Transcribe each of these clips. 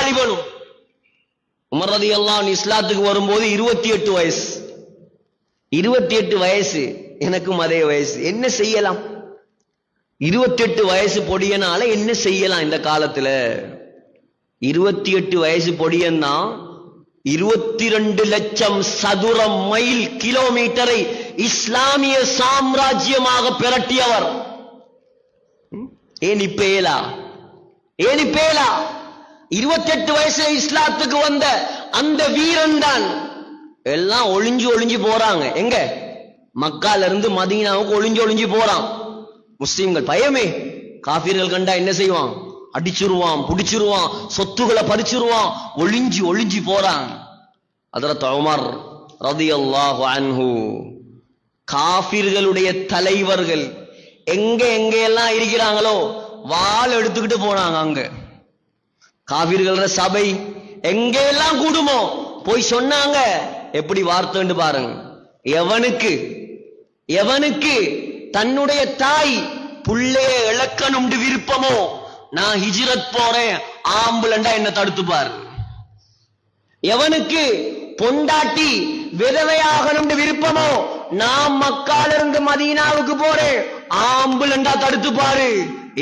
வாலிபனும். Umar ரலியல்லாஹு அன்ஹு இஸ்லாத்துக்கு வரும்போது 28 வயசு. 28 வயசு, எனக்கும் அதே வயசு. என்ன செய்யலாம்? 28 வயசு பொடியனால என்ன செய்யலாம் இந்த காலத்துல? 28 வயசு பொடியன்னா 22 லட்சம் சதுர மைல் கிலோமீட்டரை இஸ்லாமிய சாம்ராஜ்யமாக பிரட்டியவர். ஏன் இப்பேலா? 28 வயசுல இஸ்லாத்துக்கு வந்த அந்த வீரன் தான். எல்லாம் ஒளிஞ்சு போறாங்க. எங்க? மக்கால இருந்து மதீனாவுக்கு ஒளிஞ்சு போறான். முஸ்லிம்கள் பயமே. காஃபிர்கள் கண்டா என்ன செய்வான்? அடிச்சிருவான், புடிச்சிருவான், சொத்துக்களை பறிச்சிருவான். ஒளிஞ்சு போறான். ஹஜ்ரத் உமர் ரலியல்லாஹு அன்ஹு காஃபிர்களுடைய தலைவர்கள் எங்கெல்லாம் இருக்கிறாங்களோ வாள் எடுத்துக்கிட்டு போனாங்க. அங்க காஃபிர்கள சபை எங்கெல்லாம் கூடுமோ போய் சொன்னாங்க. எப்படி வார்த்தைன்னு பாருங்க. எவனுக்கு தன்னுடைய தாய் புள்ளைய இழக்கணும் விருப்பமோ, நான் ஹிஜ்ரத் போறேன், ஆம்புலண்டா என்ன தடுத்து பாரு. எவனுக்கு பொண்டாட்டி விதவையாகணும் விருப்பமோ, நான் மக்கால இருந்து மதீனாவுக்கு போறேன், ஆம்புலண்டா தடுத்து பாரு.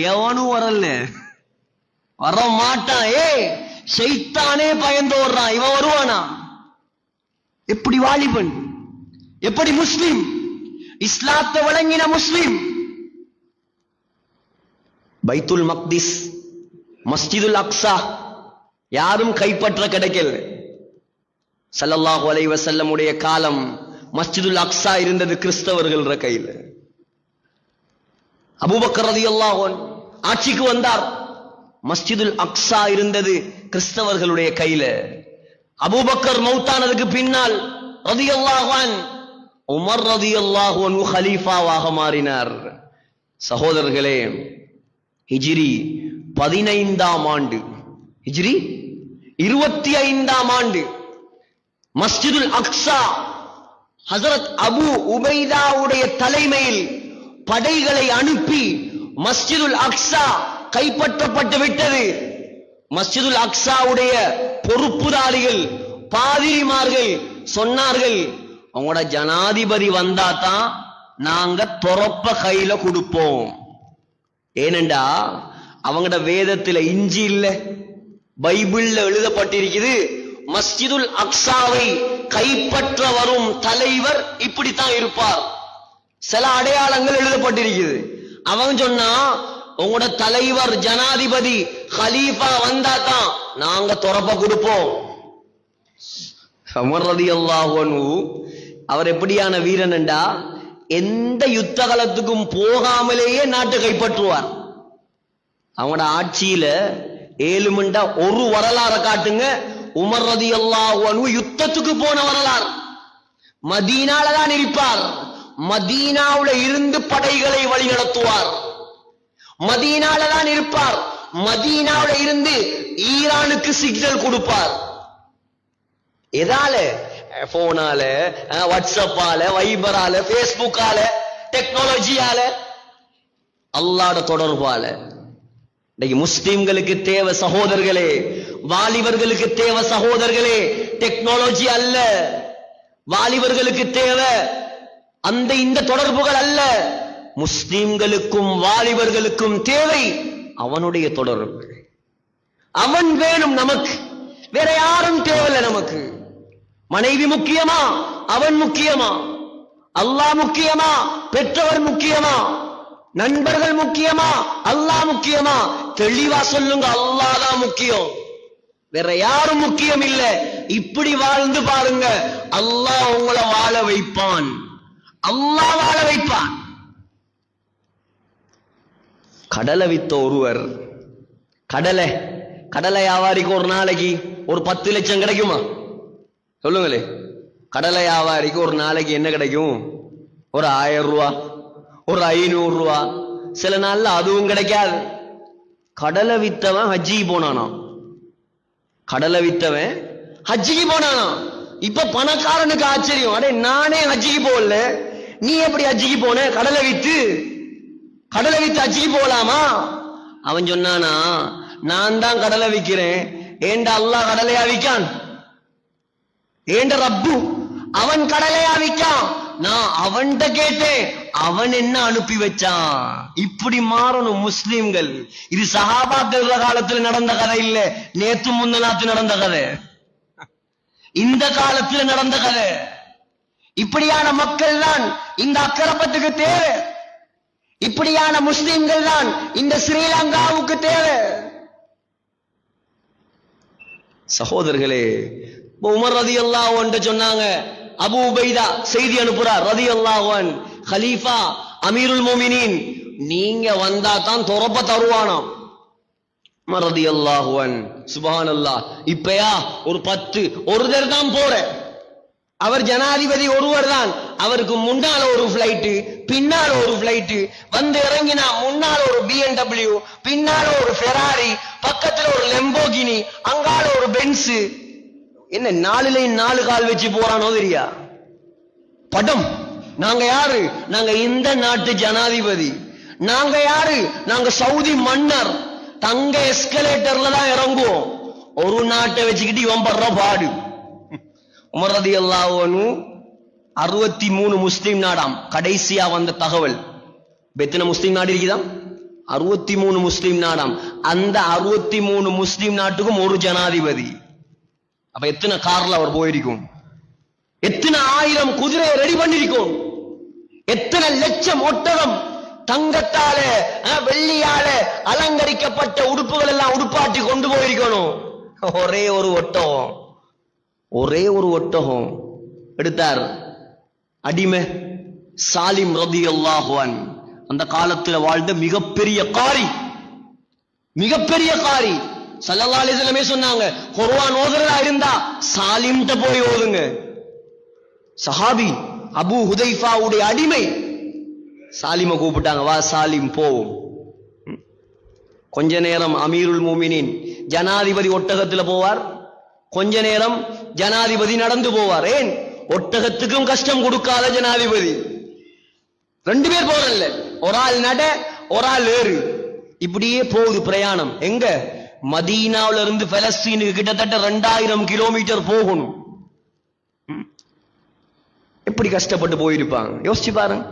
எவனும் வரல, வர மாட்டான். ஷைத்தானே பயந்து ஓடுறான். இவன் வருவானா? எப்படி வாலிபன்? எப்படி முஸ்லிம்? இஸ்லாத்தை வழங்கின முஸ்லிம். பைத்துல் மக்திஸ், மஸ்ஜிதுல் அக்ஸா யாரும் கைப்பற்ற கிடைக்கல. ஸல்லல்லாஹு அலைஹி வஸல்லம் உடைய காலம் மஸ்ஜிதுல் அக்ஸா இருந்தது கிறிஸ்தவர்கள் கையில். அபூபக்கர் ரலியல்லாஹு அன்ஹு ஆட்சிக்கு வந்தார். மஸ்ஜிதுல் அக்ஸா இருந்தது கிறிஸ்தவர்களுடைய கையில. அபூபக்கர் மௌத்தானதுக்கு பின்னால் ரலியல்லாஹு அன்ஹு உமர் ரலியல்லாஹு அன்ஹு கலீஃபாவாக மாறினார். சகோதரர்களே, ஹிஜ்ரி 15ஆம் ஆண்டு, ஹிஜ்ரி 25ஆம் ஆண்டு மஸ்ஜிதுல் அக்ஸா ஹஜ்ரத் அபு உபைதாவுடைய தலைமையில் படைகளை அனுப்பி மஸ்ஜிதுல் அக்ஸா கைப்பற்றப்பட்டு விட்டது. மஸ்ஜிதுல் அக்ஸாவுடைய பொறுப்புதாரிகள் பாதிரிமார்கள் சொன்னார்கள், அவங்களோட ஜனாதிபதி வந்தா தான் நாங்க தொரப்ப கையில கொடுப்போம். ஏனெண்டா அவங்களோட வேதத்துல இஞ்சி இல்ல, பைபிள்ல எழுதப்பட்டிருக்குது, மஸ்ஜிதுல் அக்ஸாவை கைப்பற்ற வரும் தலைவர் இப்படித்தான் இருப்பார். சில அடையாளங்கள் எழுதப்பட்டிருக்குது. அவன் சொன்னா, உங்களோட தலைவர் ஜனாதிபதி கலீஃபா வந்தா தான் நாங்க தொரப்ப கொடுப்போம். உமர் ரலியல்லாஹு அன்ஹு அவர் எப்படியான வீரன் என்றா, எந்த யுத்த காலத்துக்கும் போகாமலேயே நாட்டை கைப்பற்றுவார். அவங்களோட ஆட்சியில 7 மண்டா ஒரு வரலாறு காட்டுங்க. உமர் ரலியல்லாஹு அன்ஹு யுத்தத்துக்கு போன வரலாறு. மதீனால தான் இருப்பார். மதீனாவுல இருந்து படைகளை வழி நடத்துவார். மதீனால தான் இருப்பார். மதீனாவுல இருந்து ஈரானுக்கு சிக்னல் கொடுப்பார். எதால? போனால, வாட்ஸ்அப்பால, வைபரால, பேஸ்புக்கால, டெக்னாலஜியால, அல்லாஹ்வோட தொடர்பால. இன்னைக்கு முஸ்லிம்களுக்கு தேவை சகோதரர்களே, வாலிபர்களுக்கு தேவை சகோதரர்களே, டெக்னாலஜி அல்ல. வாலிபர்களுக்கு தேவை அந்த இந்த தொடர்புகள் அல்ல. முஸ்லிம்களுக்கும் வாலிபர்களுக்கும் தேவை அவனுடைய தொடர்பு. அவன் வேணும் நமக்கு, வேற யாரும் தேவையில்லை நமக்கு. மனைவி முக்கியமா? அவன் முக்கியமா? அல்லாஹ் முக்கியமா? பெற்றவர் முக்கியமா? நண்பர்கள் முக்கியமா? அல்லாஹ் முக்கியமா? தெளிவா சொல்லுங்க, அல்லாஹ் தான் முக்கியம், வேற யாரும் முக்கியம் இல்ல. இப்படி வாழ்ந்து பாருங்க, அல்லாஹ் உங்களை வாழ வைப்பான். அல்லாஹ் வாழ வைப்பான். கடலை வித்த ஒருவர், கடலை வியாபாரிக்கு ஒரு நாளைக்கு ஒரு 10 லட்சம் கிடைக்குமா? சொல்லுங்களே. கடலை வியாபாரிக்கு ஒரு நாளைக்கு என்ன கிடைக்கும்? ஒரு 1000 ரூபா, ஒரு 500 ரூபா, சில நாள்ல அதுவும் கிடைக்காது. கடலை வித்தவன் ஹஜ்ஜிக்கு போனானா? கடலை வித்தவன் ஹஜ்ஜிக்கு போனானா? இப்ப பணக்காரனுக்கு ஆச்சரியம், அடே நானே ஹஜ்ஜிக்கு போகல, நீ எப்படி ஹஜ்ஜிக்கு போன? கடலை வித்து ஹஜ்ஜிக்கு போகலாமா? அவன் சொன்னானா, நான் தான் கடலை விக்கிறேன், ஏண்ட அல்லாஹ் கடலையா விக்கான்? ஏண்ட ரப்பு அவன் கடலையா விக்கான்? நான் அவன்கிட்ட கேட்டேன், அவன் என்ன அனுப்பி வச்சான். இப்படி மாறணும் முஸ்லிம்கள். இது சஹாபாக்கள் காலத்துல நடந்த கதை இல்ல, நேத்து முந்தநாத்து நடந்த கதை, இந்த காலத்துல நடந்த கதை. இப்படியான மக்கள் தான் இந்த அக்கரப்பத்துக்கு தேவை. இப்படியான முஸ்லிம்கள் தான் இந்த ஸ்ரீலங்காவுக்கு தேவை. சகோதரர்களே, உமர் ரலியல்லாஹு அன்ஹு சொன்னாங்க, அபூ உபைதா செய்தி அனுப்புறார் ரலியல்லாஹு அன்ஹு, கலீஃபா அமீருல் மோமினின், நீங்க வந்தா தான் தொரப்ப தருவானாம். உமர் ரலியல்லாஹு அன்ஹு, சுப்ஹானல்லாஹ், இப்பயா ஒரு 10 ஒருத்தர் தான் போற, அவர் ஜனாதிபதி ஒருவர் தான், அவருக்கு முன்னால ஒரு பிளைட், பின்னால ஒரு பிளைட், வந்து இறங்கினா முன்னால ஒரு BMW, பின்னால ஒரு ஃபெராரி, பக்கத்துல ஒரு லெம்போகினி, அங்கால ஒரு பென்ஸ். என்ன 4 கால் வச்சு போறானோ தெரியா படம். நாங்க யாரு? நாங்க இந்த நாட்டு ஜனாதிபதி. நாங்க யாரு? நாங்க சவுதி மன்னர். தங்க எஸ்கலேட்டர்ல தான் இறங்குவோம். ஒரு நாட்டை வச்சுக்கிட்டு இவன் படுற பாடு. உமர் ரலியல்லாஹு அன்ஹு 63 முஸ்லிம் நாடாம் கடைசியா வந்த தகவல். எத்தனை முஸ்லிம் நாடு இருக்குதா? 63 முஸ்லிம் நாடாம். அந்த 63 முஸ்லிம் நாட்டுக்கும் ஒரு ஜனாதிபதி. அப்ப எத்தனை கார்ல அவர் போயிருக்கும், எத்தனை 1000 குதிரையை ரெடி பண்ணிருக்கும், எத்தனை லட்சம் ஒட்டகம் தங்கத்தால வெள்ளியால அலங்கரிக்கப்பட்ட உடுப்புகள் எல்லாம் உடுப்பாட்டி கொண்டு போயிருக்கணும். ஒரே ஒரு ஒட்டகம், ஒரே ஒரு ஒட்டகம் எடுத்தார். அடிமை சாலிம் ரலியல்லாஹு அன்ஹு, அந்த காலத்துல வாழ்ந்த மிகப்பெரிய காரி, மிகப்பெரிய காரி. ஸல்லல்லாஹு அலைஹி வஸல்லம் சொன்னாங்க, குர்ஆன் ஓதுறதா இருந்தா சாலிம்ட்ட போய் ஓதுங்க. சஹாபி அபூ ஹுதைஃபாவுடைய அடிமை. சாலிமை கூப்பிட்டாங்க, வா சாலிம் போவோம். கொஞ்ச நேரம் அமீருல் மோமினின் ஜனாதிபதி ஒட்டகத்துல போவார், கொஞ்ச நேரம் ஜனாதிபதி நடந்து போவார். ஏன்? ஒட்டகத்துக்கும் கஷ்டம் கொடுக்காத ஜனாதிபதி. 2 பேர் போறல்ல, ஒரு ஆள் நட, ஒரு ஆள் ஏறு. இப்படியே போகுது பிரயாணம். எங்க? மதீனாவில இருந்து பலஸ்தீனுக்கு கிட்டத்தட்ட 2000 கிலோமீட்டர் போகணும். எப்படி கஷ்டப்பட்டு போயிருப்பாங்க யோசிச்சு பாருங்க.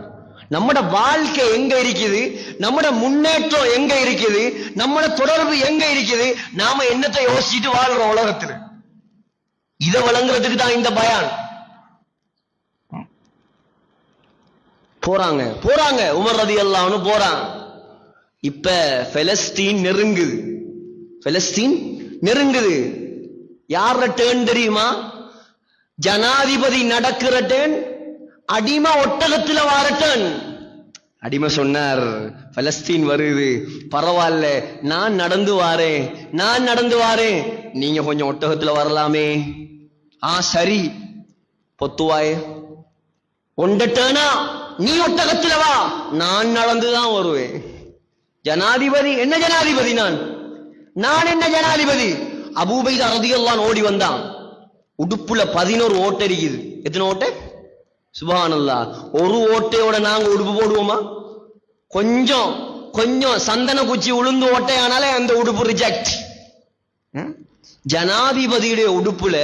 நம்மட வாழ்க்கை எங்க இருக்குது, நம்மட முன்னேற்றம் எங்க இருக்குது, நம்மட தொடர்பு எங்க இருக்குது, நாம என்னத்தை யோசிச்சுட்டு வாழ்றோம் உலகத்துல. இதை வழங்குறதுக்கு தான் இந்த பயான். போறாங்க போறாங்க உமர் ரலியல்லாஹு அன்ஹு போறாங்க. இப்ப பலஸ்தீன் நெருங்குது, பலஸ்தீன் நெருங்குது. யார டேர்ன் தெரியுமா? ஜனாதிபதி நடக்கிற டேர்ன், அடிமை ஒட்டகத்துல வார டேர்ன். அடிமை சொன்னார், பலஸ்தீன் வருது, பரவாயில்ல, நான் நடந்து வாரேன், நான் நடந்து வாரேன், நீங்க கொஞ்சம் ஒட்டகத்துல வரலாமே. சரி, பொத்துவாயே ஒண்டட்டேனா, நீ ஒட்டகத்துல வா, நான் நடந்துதான் வருவேன். ஜனாதிபதி என்ன ஜனாதிபதி? நான் என்ன ஜனாதிபதி? அபூ உபைதா ரலியல்லாஹு அன்ஹு ஓடி வந்தான். உடுப்புல 11 ஓட்டை இருக்குது. எத்தனை ஓட்டை? சுப்ஹானல்லாஹ். ஒரு ஓட்டையோட நாங்க உடுப்பு போடுவோமா? கொஞ்சம் கொஞ்சம் சந்தன குச்சி உளுந்து ஓட்டையானாலே அந்த உடுப்பு ரிஜெக்ட். ஜனாதிபதியுடைய உடுப்புல,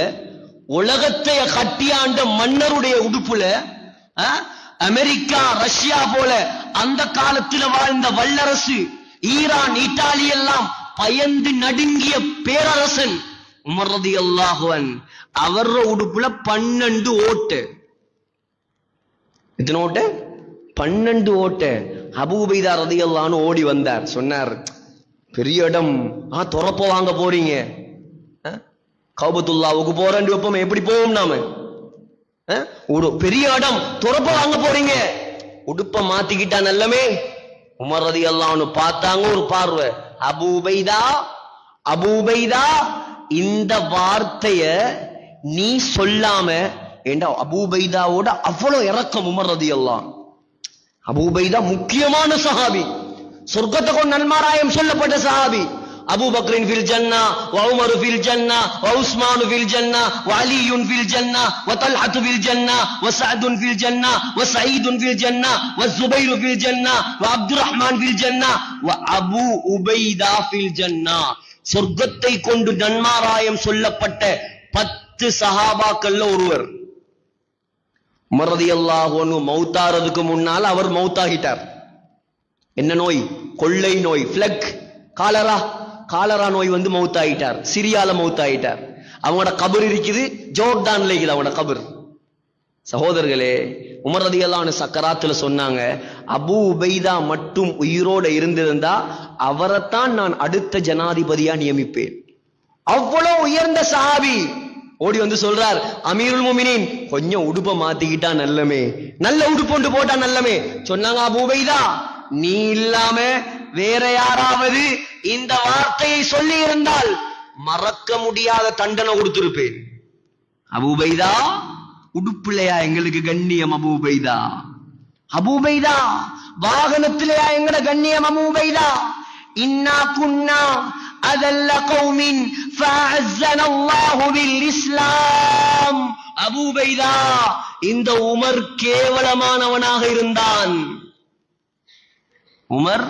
உலகத்தை கட்டியாண்ட மன்னருடைய உடுப்புல, அமெரிக்கா ரஷ்யா போல அந்த காலத்தில் வாழ்ந்த வல்லரசு, ஈரான் இத்தாலி எல்லாம் பயந்து நடுங்கிய பேரரசன் உமர் ரலியல்லாஹு அன்ஹு, அவர உடுப்புல 12 ஓட்டு. எத்தனை ஓட்டு? 12 ஓட்டு. அபூ உபைதா ரலியல்லாஹு அன்ஹு ஓடி வந்தார். சொன்னார், பெரிய இடம், துறப்ப வாங்க போறீங்க, கௌபத்துல்லாவுக்கு போறேன் வைப்போம், எப்படி போவோம் நாம? பெரிய இடம், துறப்ப வாங்க போறீங்க, உடுப்ப மாத்திக்கிட்டா நல்லமே. உமர் ரலியல்லாஹு அன்ஹு பார்த்தாங்க ஒரு பார்வை. அபூ உபைதா, அபூ உபைதா, இந்த வார்த்தைய நீ சொல்லாம, ஏண்டா அபூ உபைதாவோட அவ்வளவு இரக்கம் உமர் ரலியல்லாஹு அன்ஹு. அபூ உபைதா முக்கியமான சஹாபி, சொர்க்கத்தை கொண்டு நன்மாராயம் சொல்லப்பட்ட சஹாபி. அபூ பக்ரின் ஃபில் ஜன்னா, வ உமர் ஃபில் ஜன்னா, வ உஸ்மான் ஃபில் ஜன்னா, வ அலியுன் ஃபில் ஜன்னா, வ தல்ஹத் ஃபில் ஜன்னா, வ சஅதுன் ஃபில் ஜன்னா, வ சயீதுன் ஃபில் ஜன்னா, வ ஸுபைர் ஃபில் ஜன்னா, வ அப்துர் ரஹ்மான் ஃபில் ஜன்னா, வ அபூ உபைதா ஃபில் ஜன்னா. சொர்க்கத்தை கொண்டு நன்மாராயம் சொல்லப்பட்ட 10 சஹாபாக்கள்ல ஒருவர். உமர் ரலியல்லாஹு அன்ஹு மௌத்தாறதுக்கு முன்னால் அவர் மௌத்தாகிட்டார். என்ன நோய்? கொள்ளை நோய், பிளக், காலரா நோய் வந்து மௌத்தாயிட்டார். சிரியால மௌத்தாயிட்டார். அவங்களோட கபர் இருக்குது, ஜோர்டான்ல இருக்குது அவங்களோட கபர். சகோதரர்களே, உமர் ரலியல்லாஹு அன்ஹு சக்கராத்துல சொன்னாங்க, அபூ உபைதா மட்டும் உயிரோட இருந்திருந்தா அவரைத்தான் நான் அடுத்த ஜனாதிபதியா நியமிப்பேன். அவ்வளவு உயர்ந்த சஹாபி ஓடி வந்து சொல்றார், அமீருல் முஃமினீன் கொஞ்சம் உடுப்ப மாத்திக்கிட்டா நல்லமே, நல்ல உடுப்பு போட்டா நல்லமே. சொன்னாங்க, அபூ உபைதா நீ இல்லாம வேற யாராவது இந்த வார்த்தையை சொல்லி இருந்தால் மறக்க முடியாத தண்டனை கொடுத்திருப்பேன். அபூ உபைதா உடுப்புலையா எங்களுக்கு கண்ணியம்? அபூ உபைதா, அபூ உபைதா வாகனத்திலேயா எங்கட கண்ணியம்? அபூ உபைதா இன்னா குன்னா அதல்ல கௌமின் ஃபஅஸன அல்லாஹு பில் இஸ்லாம். அபூ உபைதா இந்த உமர் கேவலமானவனாக இருந்தான். உமர்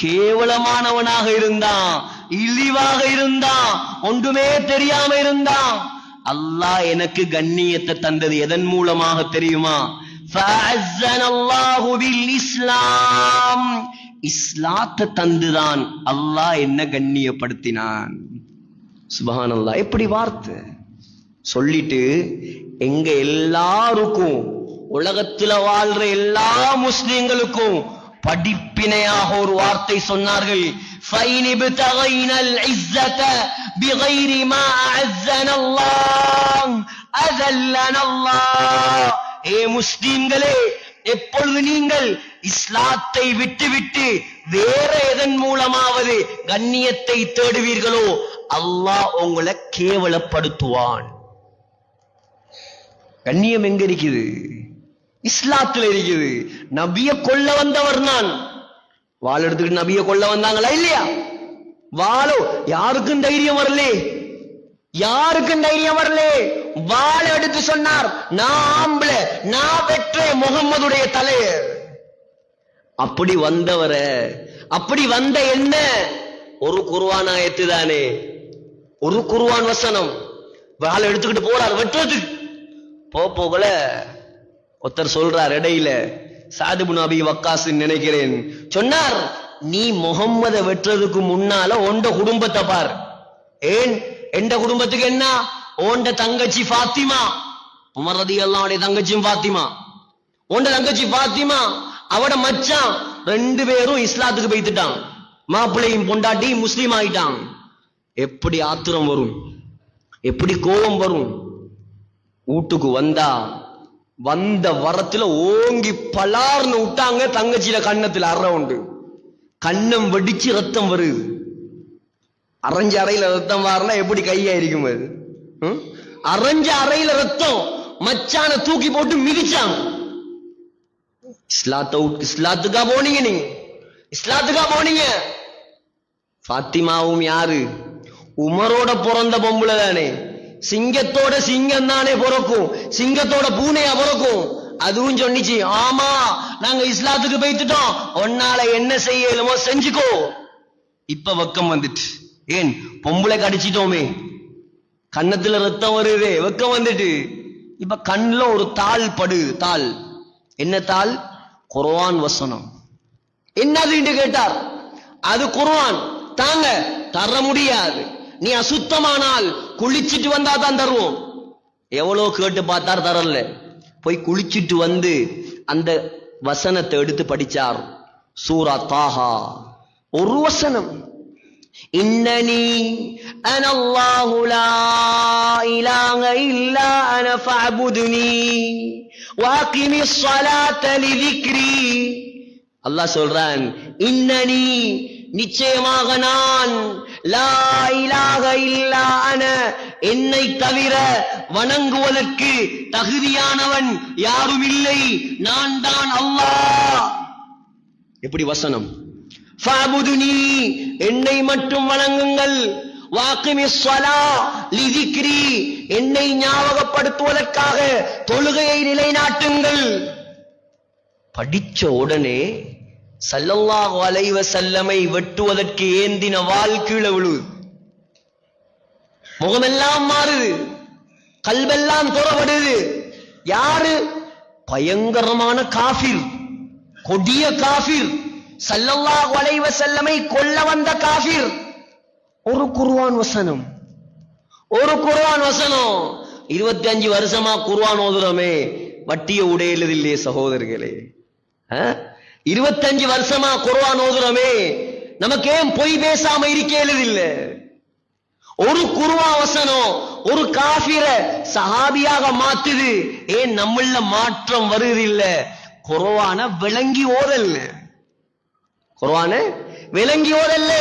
கேவலமானவனாக இருந்தான், இழிவாக இருந்தான், ஒன்றுமே தெரியாம இருந்தான். அல்லாஹ் எனக்கு கண்ணியத்தை தந்தது எதன் மூலமாக தெரியுமா? ஃபஅஸனல்லாஹு பில் இஸ்லாம். இஸ்லாத்தை தந்துதான் அல்லாஹ் என்ன கண்ணியப்படுத்தினான். சுப்ஹானல்லாஹ். எப்படி வார்த்தை சொல்லிட்டு எங்க எல்லாருக்கும், உலகத்துல வாழ்ற எல்லா முஸ்லிம்களுக்கும் படிப்பினையாக ஒரு வார்த்தை சொன்னார்கள். فَإِنِ ابْتَغَيْنَا الْعِزَّةَ بِغَيْرِ مَا أَعَزَّنَا اللَّهُ أَذَلَّنَا اللَّهُ. ஏ முஸ்லிம்களே, எப்பொழுது நீங்கள் இஸ்லாத்தை விட்டுவிட்டு வேற எதன் மூலமாவது கண்ணியத்தை தேடுவீர்களோ அல்லாஹ் உங்களை கேவலப்படுத்துவான். கண்ணியம் எங்க இருக்குது? இஸ்லாத்துல இருக்குது. நபிய கொல்ல வந்தவர் நான். வாள் எடுத்துக்கிட்டு நபிய கொல்ல வந்தாங்களா இல்லையா? வாளோ யாருக்கும் தைரியம் வரலே, யாருக்கும் தைரியம் வரலே. வாள் எடுத்து சொன்னார், நான் ஆம்பளை, நான் பெற்ற முகம்மதுடைய தலையர். அப்படி வந்தவர, அப்படி வந்த என்ன? ஒரு குர்ஆன் ஆயத்து தானே, ஒரு குர்ஆன் வசனம். வாள் எடுத்துக்கிட்டு போறார் வெட்டுறதுக்கு. போகல ஒருத்தர் சொல்றார் இடையில, சாத் இப்னு அபீ வக்காஸ் நினைக்கிறேன், சொன்னார், நீ முகம்மதை வெட்டுறதுக்கு முன்னால உண்ட குடும்பத்தை பார். ஏன் எந்த குடும்பத்துக்கு என்ன? உண்ட தங்கச்சி ஃபாத்திமா, உமர் ரலியல்லாஹு அன்ஹு தங்கச்சியும் ஃபாத்திமா, உண்ட தங்கச்சி ஃபாத்திமா, அவட மச்சான் 2 பேரும் இஸ்லாத்துக்கு போய்த்துட்டான். மாப்பிள்ளையும் பொண்டாட்டியும் முஸ்லீம் ஆயிட்டான். எப்படி ஆத்திரம் வரும், எப்படி கோபம் வரும்? வீட்டுக்கு வந்தா வந்த வரத்துல ஓங்கி பலார்னு விட்டாங்க. தங்கச்சியில கண்ணத்துல அற உண்டு, கண்ணம் வெடிச்சு ரத்தம் வருது. அரைஞ்ச அறையில ரத்தம் வாருனா எப்படி கையாயிருக்கும் அது? அரைஞ்ச அறையில ரத்தம். மச்சான தூக்கி போட்டு மிதிச்சாங்க. இஸ்லாத்துக்கா போனீங்க? நீங்க இஸ்லாத்துக்கா போனீங்க? ஃபாத்திமாவும் யாரு? உமரோட பிறந்த பொம்பளை தானே. சிங்கத்தோட சிங்கம் தானே பிறக்கும், சிங்கத்தோட பூனையா பிறக்கும். அதுவும் சொன்னிச்சு, ஆமா நாங்க இஸ்லாத்துக்கு போய்த்துட்டோம், உன்னால என்ன செய்யலுமோ செஞ்சுக்கோ. இப்ப வெக்கம் வந்துட்டு. ஏன்? பொம்பளை கடிச்சிட்டோமே, கண்ணத்துல ரத்தம் வருது, வெக்கம் வந்துட்டு. இப்ப கண்ணுல ஒரு தாள் படுது. தாள் என்ன தாள்? குர்ஆன் வசனம். என்னது என்று கேட்டார். அது குர்ஆன். தாங்க, தர முடியாது. நீ அசுத்தமானால் குளிச்சிட்டு வந்தா தான் தருவோம். எவ்வளவு கேட்டு பார்த்தார், தரல. போய் குளிச்சிட்டு வந்து அந்த வசனத்தை எடுத்து படிச்சார். சூரா தாஹா ஒரு வசனம். இன்னனி அனல்லாஹு லா இலாஹ இல்லா அன ஃபஅபுதுனி வஅகிமிஸ் ஸலாத்த லிذிக்ரி. அல்லாஹ் சொல்றான், இன்னனி நிச்சயமாக நான், லா இலாஹ இல்லா அன என்னை தவிர வணங்குவதற்கு தகுதியானவன் யாரும் இல்லை, நான் தான் அல்லாஹ். எப்படி வசனம்? ஃபஅபுதுனி என்னை மட்டும் வணங்குங்கள், வாகிமிஸ் ஸலா லிذிக்ரி என்னை ஞாபகப்படுத்துவதற்காக தொழுகையை நிலைநாட்டுங்கள். படிச்ச உடனே ஸல்லல்லாஹு அலைஹி வஸல்லமை வெட்டுவதற்கு ஏந்தின வாள் கீழே விழுது. முகமெல்லாம் மாறுது, கல்வெல்லாம் துறப்படுது. யாரு? பயங்கரமான காஃபிர், கொடிய காஃபிர், ஸல்லல்லாஹு அலைஹி வஸல்லமை கொல்ல வந்த காஃபிர். ஒரு குர்ஆன் வசனம், ஒரு குர்ஆன் வசனம். 25 வருஷமா குர்ஆன் ஓதுறோமே, வட்டிய உடையலது இல்லையே சகோதரர்களே. 25 வருஷமா குர்ஆன் ஓதுறோமே, நமக்கு ஏன் பொய் பேசாம இருக்கேலது இல்ல? ஒரு குர்ஆன் வசனம் ஒரு காஃபிர சஹாபியாக மாத்துது. ஏன் நம்மள மாற்றம் வருது இல்ல? குர்ஆன விளங்கி ஓதல்ல, குர்ஆன விளங்கி ஓதல்ல.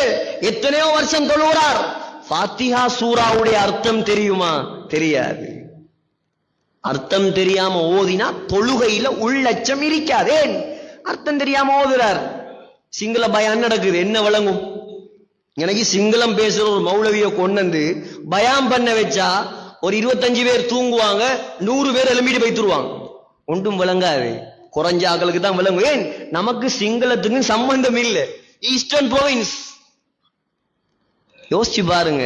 எத்தனையோ வருஷம் தொழுகிறார், ஃபாத்திஹா சூராவுடைய அர்த்தம் தெரியுமா? தெரியாது. அர்த்தம் தெரியாம ஓதினா தொழுகையில உள்ளச்சம் இருக்காது. அர்த்தம் தெரியாம ஓதுறார். சிங்கள பயான் நடக்குது, என்ன விளங்கும்? எனக்கு சிங்களம் பேசுற ஒரு மௌலவிய கொண்டு பயான் பண்ண வச்சா ஒரு 25 பேர் தூங்குவாங்க, 100 பேர் எழும்பிட்டு போய்த்துருவாங்க. ஒன்றும் விளங்காது, குறைஞ்ச ஆக்களுக்கு தான் விளங்கும். ஏன்? நமக்கு சிங்களத்துக்கு சம்பந்தம் இல்லை, ஈஸ்டர்ன் ப்ரோவின்ஸ். யோசிச்சு பாருங்க.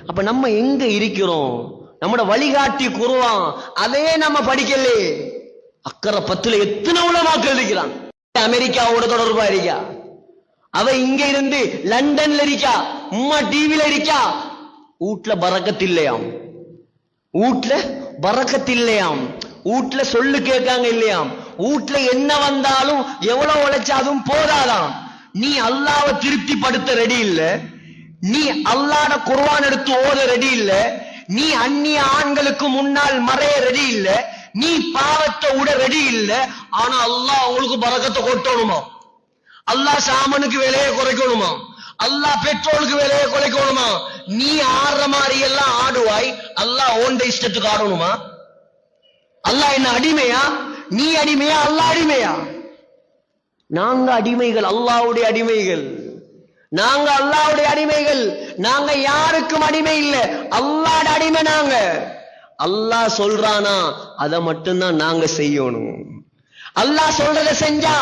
அப்ப நம்ம எங்க இருக்கிறோம்? நம்மட வழிகாட்டி குர்ஆன், அதே நம்ம படிக்கல. அக்கறை 10ல எத்தனை உலமாக்கள் இருக்கிறான். அமெரிக்காவோட தொடர்பா இருக்கா, அவ இங்க இருந்து லண்டன்ல இருக்கா, உம்மா டிவில இருக்கா. வீட்ல பரக்கத் இல்லையாம், வீட்ல பரக்கத் இல்லையாம், வீட்ல சொல்லு கேட்காங்க இல்லையாம். வீட்ல என்ன வந்தாலும் எவ்வளவு உழைச்சாலும் போதாதாம். நீ அல்லாஹ்வை திருப்திப்படுத்த ரெடி இல்ல, நீ அல்லாஹ்ட குர்ஆன் எடுத்து ஓத ரெடி இல்ல, நீ அந்நிய ஆண்களுக்கு முன்னால் மறைய ரெடி இல்ல, நீ பாவத்தை விட ரெடி இல்ல. ஆனா அல்லாஹ் உங்களுக்கு பரக்கத்தை கொட்டணுமா? அல்லாஹ் சாமனுக்கு விலையை குறைக்கணுமா? அல்லாஹ் பெட்ரோலுக்கு விலையை குறைக்கணுமா? நீ ஆடுற மாதிரி எல்லாம் ஆடுவாய், அல்லாஹ் ஓண்ட இஷ்டத்துக்கு ஆடணுமா? அல்லாஹ் என்ன அடிமையா? நீ அடிமையா? அல்லாஹ் அடிமையா? நாங்க அடிமைகள், அல்லாஹ்வுடைய அடிமைகள். நாங்க அல்லாஹ்வுடைய அடிமைகள். நாங்க யாருக்கும் அடிமை இல்லை, அல்லாஹ்வுடைய அடிமை நாங்க. அல்லாஹ் சொல்றானா அதை மட்டும்தான் நாங்க செய்யணும். அல்லாஹ் சொல்றத செஞ்சா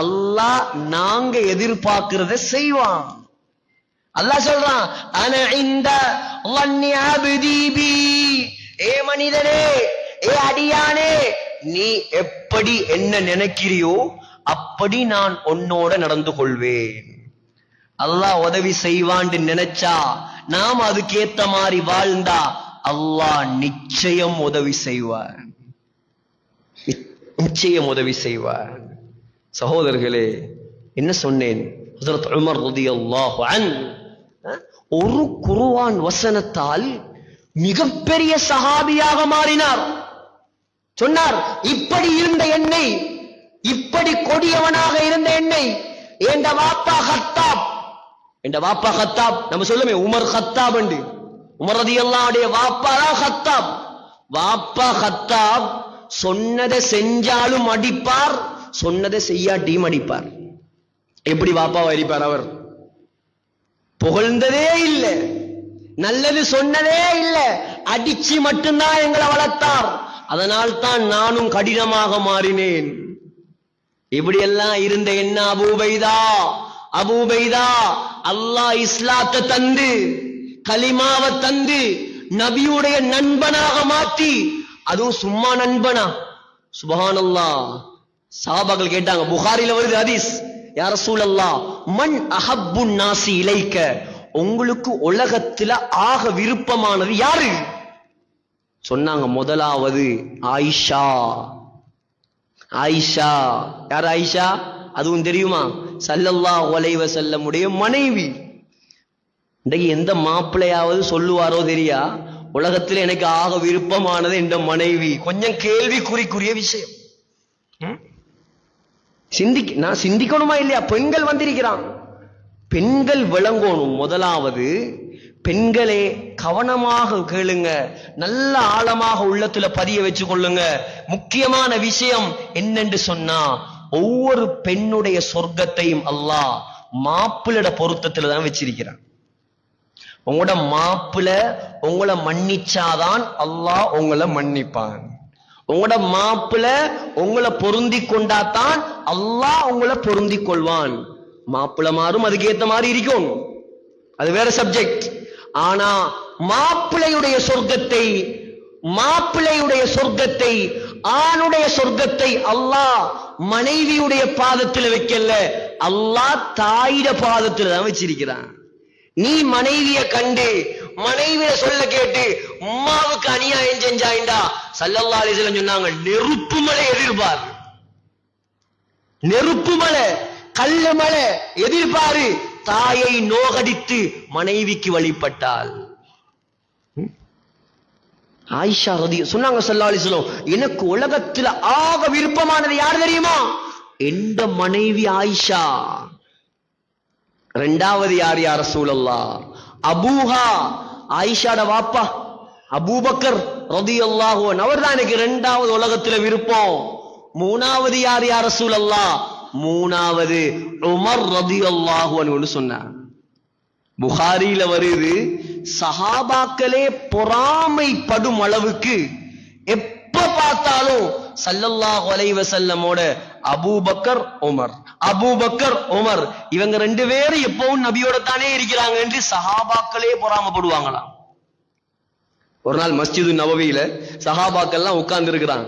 அல்லாஹ் நாங்க எதிர்பார்க்கிறத செய்வான். அல்லாஹ் சொல்றான், அன இந்த வன்னி அப்தி பி. ஏ மனிதனே, ஏ அடியானே, நீ எப்படி என்ன நினைக்கிறியோ அப்படி நான் உன்னோட நடந்து கொள்வேன். அல்லாஹ் உதவி செய்வான்னு நினைச்சா நாம் அதுக்கேத்த மாதிரி வாழ்ந்தா அல்லாஹ் நிச்சயம் உதவி செய்வார், நிச்சயம் உதவி செய்வார். சகோதரர்களே, என்ன சொன்னேன்? ஹஜ்ரத் உமர் ரலியல்லாஹு அன்ஹு ஒரு குர்ஆன் வசனத்தால் மிகப்பெரிய சஹாபியாக மாறினார். சொன்னார், இப்படி இருந்த என்னை, இப்படி கொடியவனாக இருந்த என்னை என்ற வாப்பா கத்தாப், என்ற வாப்பா கத்தாப், நம்ம சொல்லுமே உமர் கத்தாப் என்று. உமர் ரலியல்லாஹு வாப்பா தான் கத்தாப். வாப்பா கத்தாப் சொன்னதை செஞ்சாலும் அடிப்பார், சொன்னதை செய்யாட்டியும் அடிப்பார். எப்படி வாப்பாவை அடிப்பார்? அவர் புகழ்ந்ததே இல்லை, நல்லது சொன்னதே இல்லை, அடிச்சு மட்டும்தான் எங்களை வளர்த்தார். அதனால் தான் நானும் கடினமாக மாறினேன். இப்படியெல்லாம் இருந்த என்ன அபூபைதா, அபூபைதா அல்லாஹ் இஸ்லாத்தை தந்து, கலிமாவை தந்து, நபியுடைய நண்பனாக மாற்றி, அதுவும் சும்மா நண்பனா? சுப்ஹானல்லாஹ். சஹாபாக்கள் கேட்டாங்க, புகாரில வருது ஹதீஸ், யா ரசூலல்லாஹ் மன் அஹப்புன் நாசி இலைக்க, உங்களுக்கு உலகத்துல ஆக விருப்பமானது யாரு? சொன்னாங்க, முதலாவது ஆயிஷா. ஆயிஷா யார்? ஆயிஷா அதுவும் தெரியுமா? ஸல்லல்லாஹு அலைஹி வஸல்லம் உடைய மனைவி. இன்றைக்கு எந்த மாப்பிள்ளையாவது சொல்லுவாரோ தெரியா, உலகத்தில் எனக்கு ஆக விருப்பமானது என்ற மனைவி. கொஞ்சம் கேள்விக்குறிக்குரிய விஷயம். நான் சிந்திக்கணுமா இல்லையா? பெண்கள் வந்திருக்கிறான், பெண்கள் விளங்கணும். முதலாவது பெண்களே கவனமாக கேளுங்க, நல்ல ஆழமாக உள்ளத்துல பதிய வச்சு கொள்ளுங்க. முக்கியமான விஷயம் என்னென்று சொன்னா, ஒவ்வொரு பெண்ணுடைய சொர்க்கத்தையும் அல்லாஹ் மாப்பிள்ளட பொருத்தத்துல தான் வச்சிருக்கிறான். உங்களோட மாப்பிள்ள உங்களை மன்னிச்சாதான் அல்லாஹ் உங்களை மன்னிப்பான். உங்களோட மாப்பிள்ள உங்களை பொருந்தி கொண்டாதான் அல்லாஹ் உங்களை பொருந்தி கொள்வான். மாப்பிள்ள மாறும், அதுக்கு ஏத்த மாதிரி இருக்கும், அது வேற சப்ஜெக்ட். ஆனா மாப்பிள்ளையுடைய சொர்க்கத்தை ஆணுடைய சொர்க்கத்தை அல்லாஹ் மனைவியுடைய பாதத்தில் வைக்கல, அல்லாஹ் தாயிட பாதத்தில் தான் வச்சிருக்கிறான். நீ மனைவிய கண்டு மனைவிய சொல்ல கேட்டு உம்மாவுக்கு அநியாயம் செஞ்சாயிண்டா ஸல்லல்லாஹு அலைஹி வஸல்லம் சொன்னாங்க, நெருப்பு மலை எதிர்பார், நெருப்பு மலை கல்லு மலை எதிர்பாரு. தாயை நோகடித்து மனைவிக்கு வழிபட்டால். ஆயிஷா சொன்னாங்க ஸல்லல்லாஹு அலைஹி வஸல்லம், எனக்கு உலகத்தில் ஆக விருப்பமானது யார் தெரியுமா? எந்த மனைவி ஆயிஷா. இரண்டாவது யார் யா ரசூலல்லாஹ்? அபூஹா, ஆயிஷாட வாப்பா அபூபக்கர் ரலியல்லாஹு அன்ஹு, அவர்தான் எனக்கு இரண்டாவது உலகத்தில் விருப்பம். மூணாவது யார் யா ரசூலல்லாஹ்? மூணாவது உமர் ரலியல்லாஹு அன்ஹு சொன்னார். புகாரியில வருது, சஹாபாக்களே பொறாமைப்படும் அளவுக்கு எப்ப பார்த்தாலும் ஸல்லல்லாஹு அலைஹி வஸல்லமோட அபூபக்கர் உமர் இவங்க ரெண்டு பேரும் எப்பவும் நபியோட தானே இருக்கிறாங்க என்று சஹாபாக்களே பொறாமப்படுவாங்களாம். ஒரு நாள் மஸ்ஜிது நபவியில சஹாபாக்கள்லாம் உட்கார்ந்து இருக்கிறாங்க.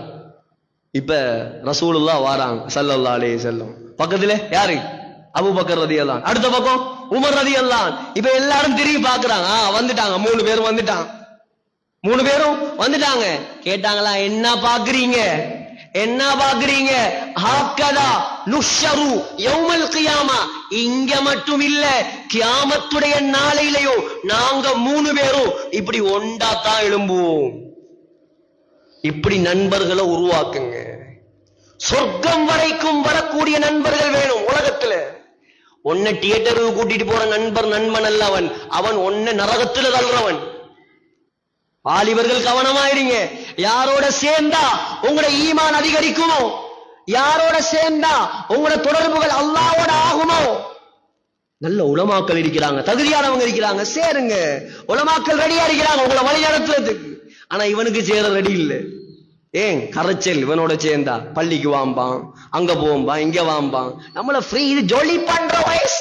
இப்ப ரசூலுல்லாஹ் வாராங்க ஸல்லல்லாஹு அலைஹி வஸல்லம். பக்கத்துல யாரு? அபூபக்கர் ரலியல்லாஹு, அடுத்த பக்கம் உமர் ரலியல்லாஹு. இப்ப எல்லாரும் திரும்பி பாக்குறாங்க, வந்துட்டாங்க, மூணு பேரும் வந்துட்டாங்க. கேட்டாங்களா, என்ன பாக்குறீங்க? ஹாக்கதா நுஷ்ஷரு யௌமல் கியாமா, இங்க மட்டும் இல்ல கியாமத்துடைய நாளையிலயோ நாங்க மூணு பேரும் இப்படி ஒண்டா தான் எழும்புவோம். இப்படி நண்பர்களை உருவாக்குங்க. சொர்க்கம் வரைக்கும் வரக்கூடிய நண்பர்கள் வேணும் உலகத்துல. ஒன்ன தியேட்டருக்கு கூட்டிட்டு போற நண்பன் அல்ல அவன் ஒன்ன நரகத்துல தள்ளுறவன். வாலிபர்கள் கவனமாயிருங்க. யாரோட சேர்ந்தா உங்களோட ஈமான் அதிகரிக்குமோ, யாரோட சேர்ந்தா உங்களோட தொடர்புகள் அல்லாஹ்வோட ஆகுமோ. நல்ல உலமாக்கள் இருக்கிறாங்க, தகுதியானவங்க இருக்கிறாங்க, சேருங்க. உலமாக்கள் ரெடியா இருக்கிறாங்க உங்களை வழி நடத்துறதுக்கு. ஆனா இவனுக்கு சேர ரெடி இல்லை. ஏன்? கரைச்சல். இவனோட சேர்ந்தா பள்ளிக்கு வாம்பான், அங்க போம்பான், இங்க வாம்பான். நம்மள ஃப்ரீ, இது ஜொலி பண்ற வயசு,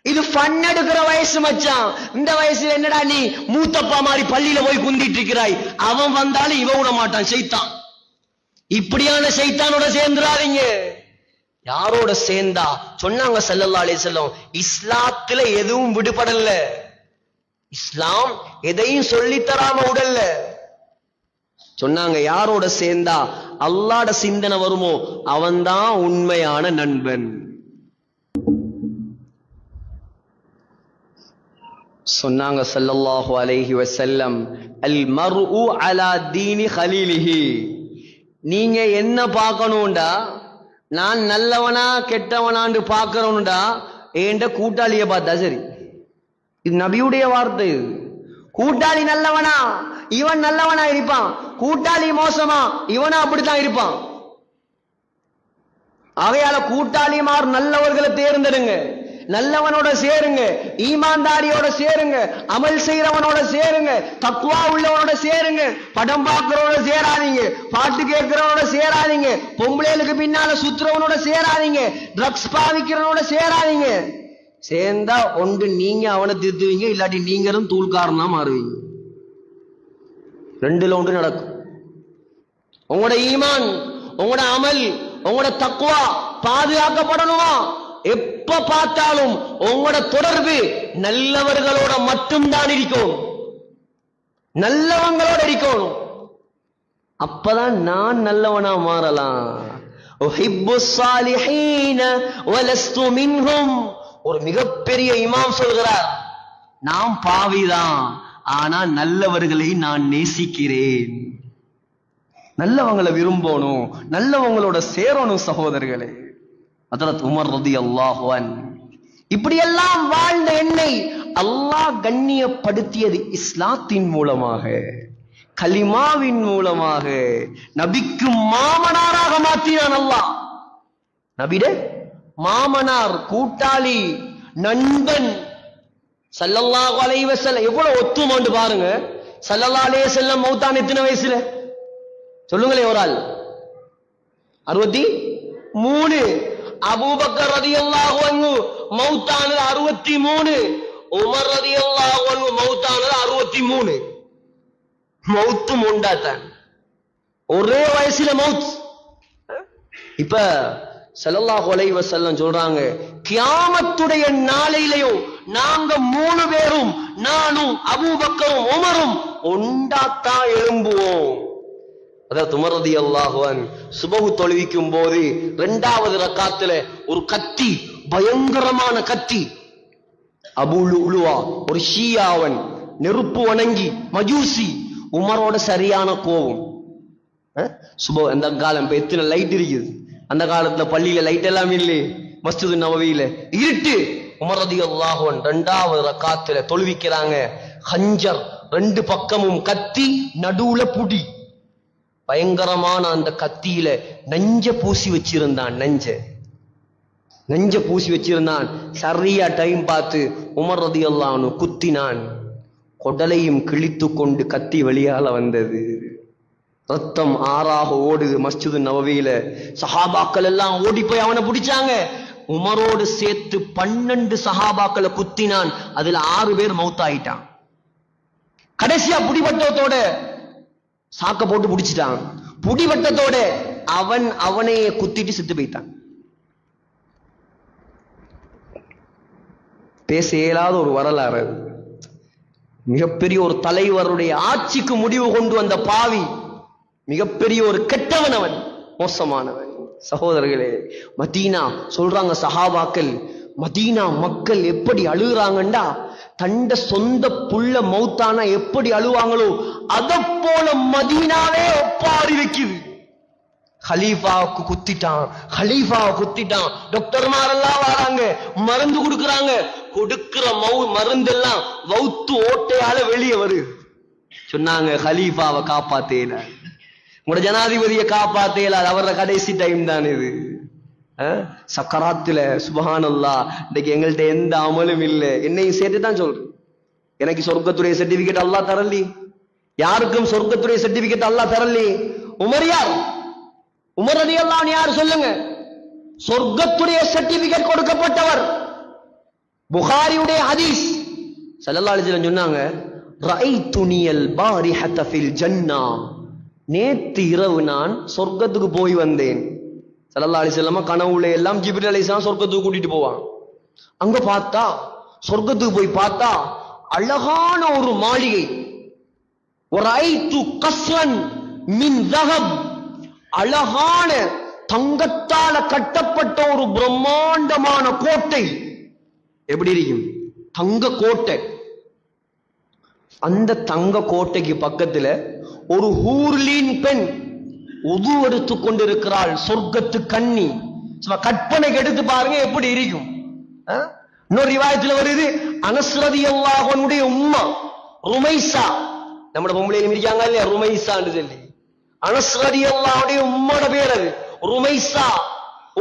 இது ஃபன் எடுக்கிற வயசு மச்சான். இந்த வயசுல என்னடா நீ மூத்தப்பா மாதிரி பள்ளியில போய் குந்திட்டு இருக்கிறாய்? அவன் வந்தாலும் இவன் விட மாட்டான், சைத்தான். இப்படியான சைத்தானோட சேர்ந்துடாதீங்க. யாரோட சேர்ந்தா சொன்னாங்க ஸல்லல்லாஹு அலைஹி வஸல்லம், இஸ்லாத்துல எதுவும் விடுபடல, இஸ்லாம் எதையும் சொல்லித்தராம உடல்ல. சொன்னாங்க, யாரோட சேர்ந்தா அல்லாஹ்ட சிந்தனை வருமோ அவன்தான் உண்மையான நண்பன். சொன்னாங்க ஸல்லல்லாஹு அலைஹி வஸல்லம், அல் மர்உ அலா தீனி கலீலிஹி. நீங்க என்ன பார்க்கணும்டா, நான் நல்லவனா கெட்டவனான்னு பார்க்கணும்டா ஏண்ட கூட்டாளிய பார்த்தா சரி. இது நபியுடைய வார்த்தை. கூட்டாளி நல்லவனா இவன் நல்லவனா இருப்பான், கூட்டாளி மோசமா இவனா அப்படித்தான் இருப்பான். ஆகையால கூட்டாளிமார் நல்லவர்களை தேர்ந்தெடுங்க, நல்லவனோட சேருங்க, ஈமான்தாரியோட சேருங்க, அமல் செய்யறவனோட சேருங்க, தக்வா உள்ளவனோட சேருங்க. படம் பார்க்கிறவனோட சேராதீங்க, பாட்டு கேட்கிறவனோட சேராதீங்க, பொம்பளைகளுக்கு பின்னால சுத்துறவனோட சேராதீங்க, ட்ரக்ஸ் பாவிக்கிறவனோட சேராதீங்க. சேர்ந்தா ஒன்று நீங்க அவனை திருத்துவீங்க, இல்லாட்டி நீங்களும் தூள்காரனா மாறுவீங்க. ரெண்டுல ஒன்று நடக்கும். உங்களோட ஈமான், உங்களோட அமல், உங்களோட தக்வா பாதுகாக்கப்படணுமா? எப்ப பார்த்தாலும் உங்களோட தொடர்பு நல்லவர்களோட மட்டும்தான் இருக்கணும், நல்லவங்களோட இருக்கணும். அப்பதான் நான் நல்லவனா மாறலாம். ஒரு மிகப்பெரிய இமாம் சொல்கிறார், நான் பாவிதான், ஆனா நல்லவர்களை நான் நேசிக்கிறேன். நல்லவங்களை விரும்பணும், நல்லவங்களோட சேரணும் சகோதரர்களே. ஹஜ்ரத் உமர் ரலியல்லாஹு அன்ஹு இப்படியெல்லாம் வாழ்ந்த என்னை அல்லாஹ் கண்ணியப்படுத்தியது இஸ்லாத்தின் மூலமாக, கலிமாவின் மூலமாக. நபிக்கு மாமனாராக மாற்றினான் அல்லாஹ். நபிட மாமனார், கூட்டாளி, நண்பன். ஸல்லல்லாஹு அலைஹி வஸல்லம் எவ்வளவு ஒத்துமாண்டு பாருங்க. ஸல்லல்லாஹு அலைஹி வஸல்லம் மௌத்தான் எத்தனை வயசுல சொல்லுங்களே ஒரு ஆள்? 63. அபூபக்கர் ரலியல்லாஹு அன்ஹு மௌத்தானது 63. உமர் ரலியல்லாஹு அன்ஹு மௌத்தானது 63. மௌத்தும் உண்டாத்தான், ஒரே வயசுல மௌத். இப்ப ஸல்லல்லாஹு அலைஹி வஸல்லம் சொல்றாங்க, கியாமத்துடைய நாளையிலையும் நாங்க 3 பேரும், நானும் அபூபக்கரும் உமரும் ஒண்டாத்தான் எழும்புவோம். அதாவது உமர் ரலியல்லாஹு அன்ஹு சுபஹ் தொழுவிக்கும் போது 2வது ரக்காத்துல ஒரு கத்தி, பயங்கரமான கத்தி, அபூ லுஅலுவா ஒரு ஷியாவன், நெருப்பு வணங்கி மஜூசி, உமரோட சரியான கோபம். சுபஹ் அந்த காலம் இப்ப எத்தனை லைட் இருக்குது, அந்த காலத்துல பள்ளியில லைட் எல்லாம் இல்லையே, மஸ்ஜிது நபவியில இருட்டு. உமர் ரலியல்லாஹு அன்ஹு 2வது ரக்காத்துல தொழுவிக்கிறாங்க. ஹஞ்சர் 2 பக்கமும் கத்தி, நடுவுல புடி, பயங்கரமான அந்த கத்தியில நெஞ்ச பூசி வச்சிருந்தான். நெஞ்ச பூசி வச்சிருந்தான். சரியா டைம் பார்த்து உமர் ரலியல்லாஹு அன்ஹு குத்தினான். கொடலையும் கிழித்து கொண்டு கத்தி வெளியால வந்தது. ரத்தம் ஆறாக ஓடுது மஸ்ஜிது நபவியில. சஹாபாக்கள் எல்லாம் ஓடி போய் அவனை பிடிச்சாங்க. உமரோடு சேர்த்து 12 சஹாபாக்களை குத்தினான். அதுல 6 பேர் மௌத்தாயிட்டான். கடைசியா புடிவட்டத்தோட சாக்க போட்டு பிடிச்சிட்டான். புடிவட்டத்தோட அவனையே குத்திட்டு செத்து போயிட்டான். பேச இயலாத ஒரு வரலாறு. மிகப்பெரிய ஒரு தலைவருடைய ஆட்சிக்கு முடிவு கொண்டு வந்த பாவி, மிகப்பெரிய ஒரு கெட்டவன், அவன் மோசமானவன். சகோதரர்களே, மதீனா சொல்றாங்க சஹாபாக்கள், மதீனா மக்கள் எப்படி அழுகுறாங்கண்டா, தண்ட சொந்த புள்ள மௌத்தானா எப்படி அழுவாங்களோ அத போல மதீனாவே ஒப்பாரி வைக்குது. ஹலீஃபாவுக்கு குத்திட்டான். டாக்டர்மாரெல்லாம் வராங்க, மருந்து கொடுக்கறாங்க. கொடுக்கிற மருந்தெல்லாம் வௌத்து ஓட்டையால வெளியே வருது. சொன்னாங்க, ஹலீஃபாவை காப்பாத்தேல, உங்களோட ஜனாதிபதியை காப்பாத்தேல, அவரோட கடைசி டைம் தான் இது. சக்கராத்துல சுப்ஹானல்லாஹ், இன்னைக்கு எங்கள்கிட்ட எந்த அமலும் இல்லை. என்னையும் சேர்த்துதான் சொல்றேன். எனக்கு சொர்க்கத்துடைய சர்டிபிகேட் அல்லாஹ் தரலி, யாருக்கும் சொர்க்கத்துடைய சர்டிபிகேட் அல்லாஹ் தரலி. உமர் யார்? உமர் ரலியல்லாஹு அன்ஹு யார் சொல்லுங்க? சொர்க்கத்துடைய சர்டிபிகேட் கொடுக்கப்பட்டவர். புகாரியுடைய ஹதீஸ், ஸல்லல்லாஹு அலைஹி வஸல்லம் சொன்னாங்க, ரஐதுனியல் பாரிஹத ஃபில் ஜன்னா, நேத்து இரவு நான் சொர்க்கத்துக்கு போய் வந்தேன். ஸல்லல்லாஹு அலைஹி வஸல்லம் கனவுல எல்லாம் ஜிப்ரீல் அலைஹிஸ்ஸலாம் சொர்க்கத்துக்கு கூட்டிட்டு போவாங்க. அங்க பார்த்தா, சொர்க்கத்துக்கு போய் பார்த்தா அழகான ஒரு மாளிகை. வரைது கஸ்ரன் மின் தஹப், அழகான தங்கத்தால கட்டப்பட்ட ஒரு பிரம்மாண்டமான கோட்டை. எப்படி இருக்கும்? தங்க கோட்டை. அந்த தங்க கோட்டைக்கு பக்கத்துல ஒரு ஹூர்லீன் பெண் உது எடுத்து கொண்டிருக்கிறாள். சொர்க்கத்து கன்னி. கற்பனைக்கு எடுத்து பாருங்க எப்படி இருக்கும். இன்னொரு ரிவாயத்துல வருது, அனஸ் ரலியல்லாஹு அன்ஹுடைய உம்மா ருமைஸா, நம்ம பொம்பளையிலும் இருக்காங்க இல்லையா ருமைஸான்னு சொல்லி, அனஸ் ரலியல்லாஹு அன்ஹுடைய உம்மோட பேர் அது ருமைஸா.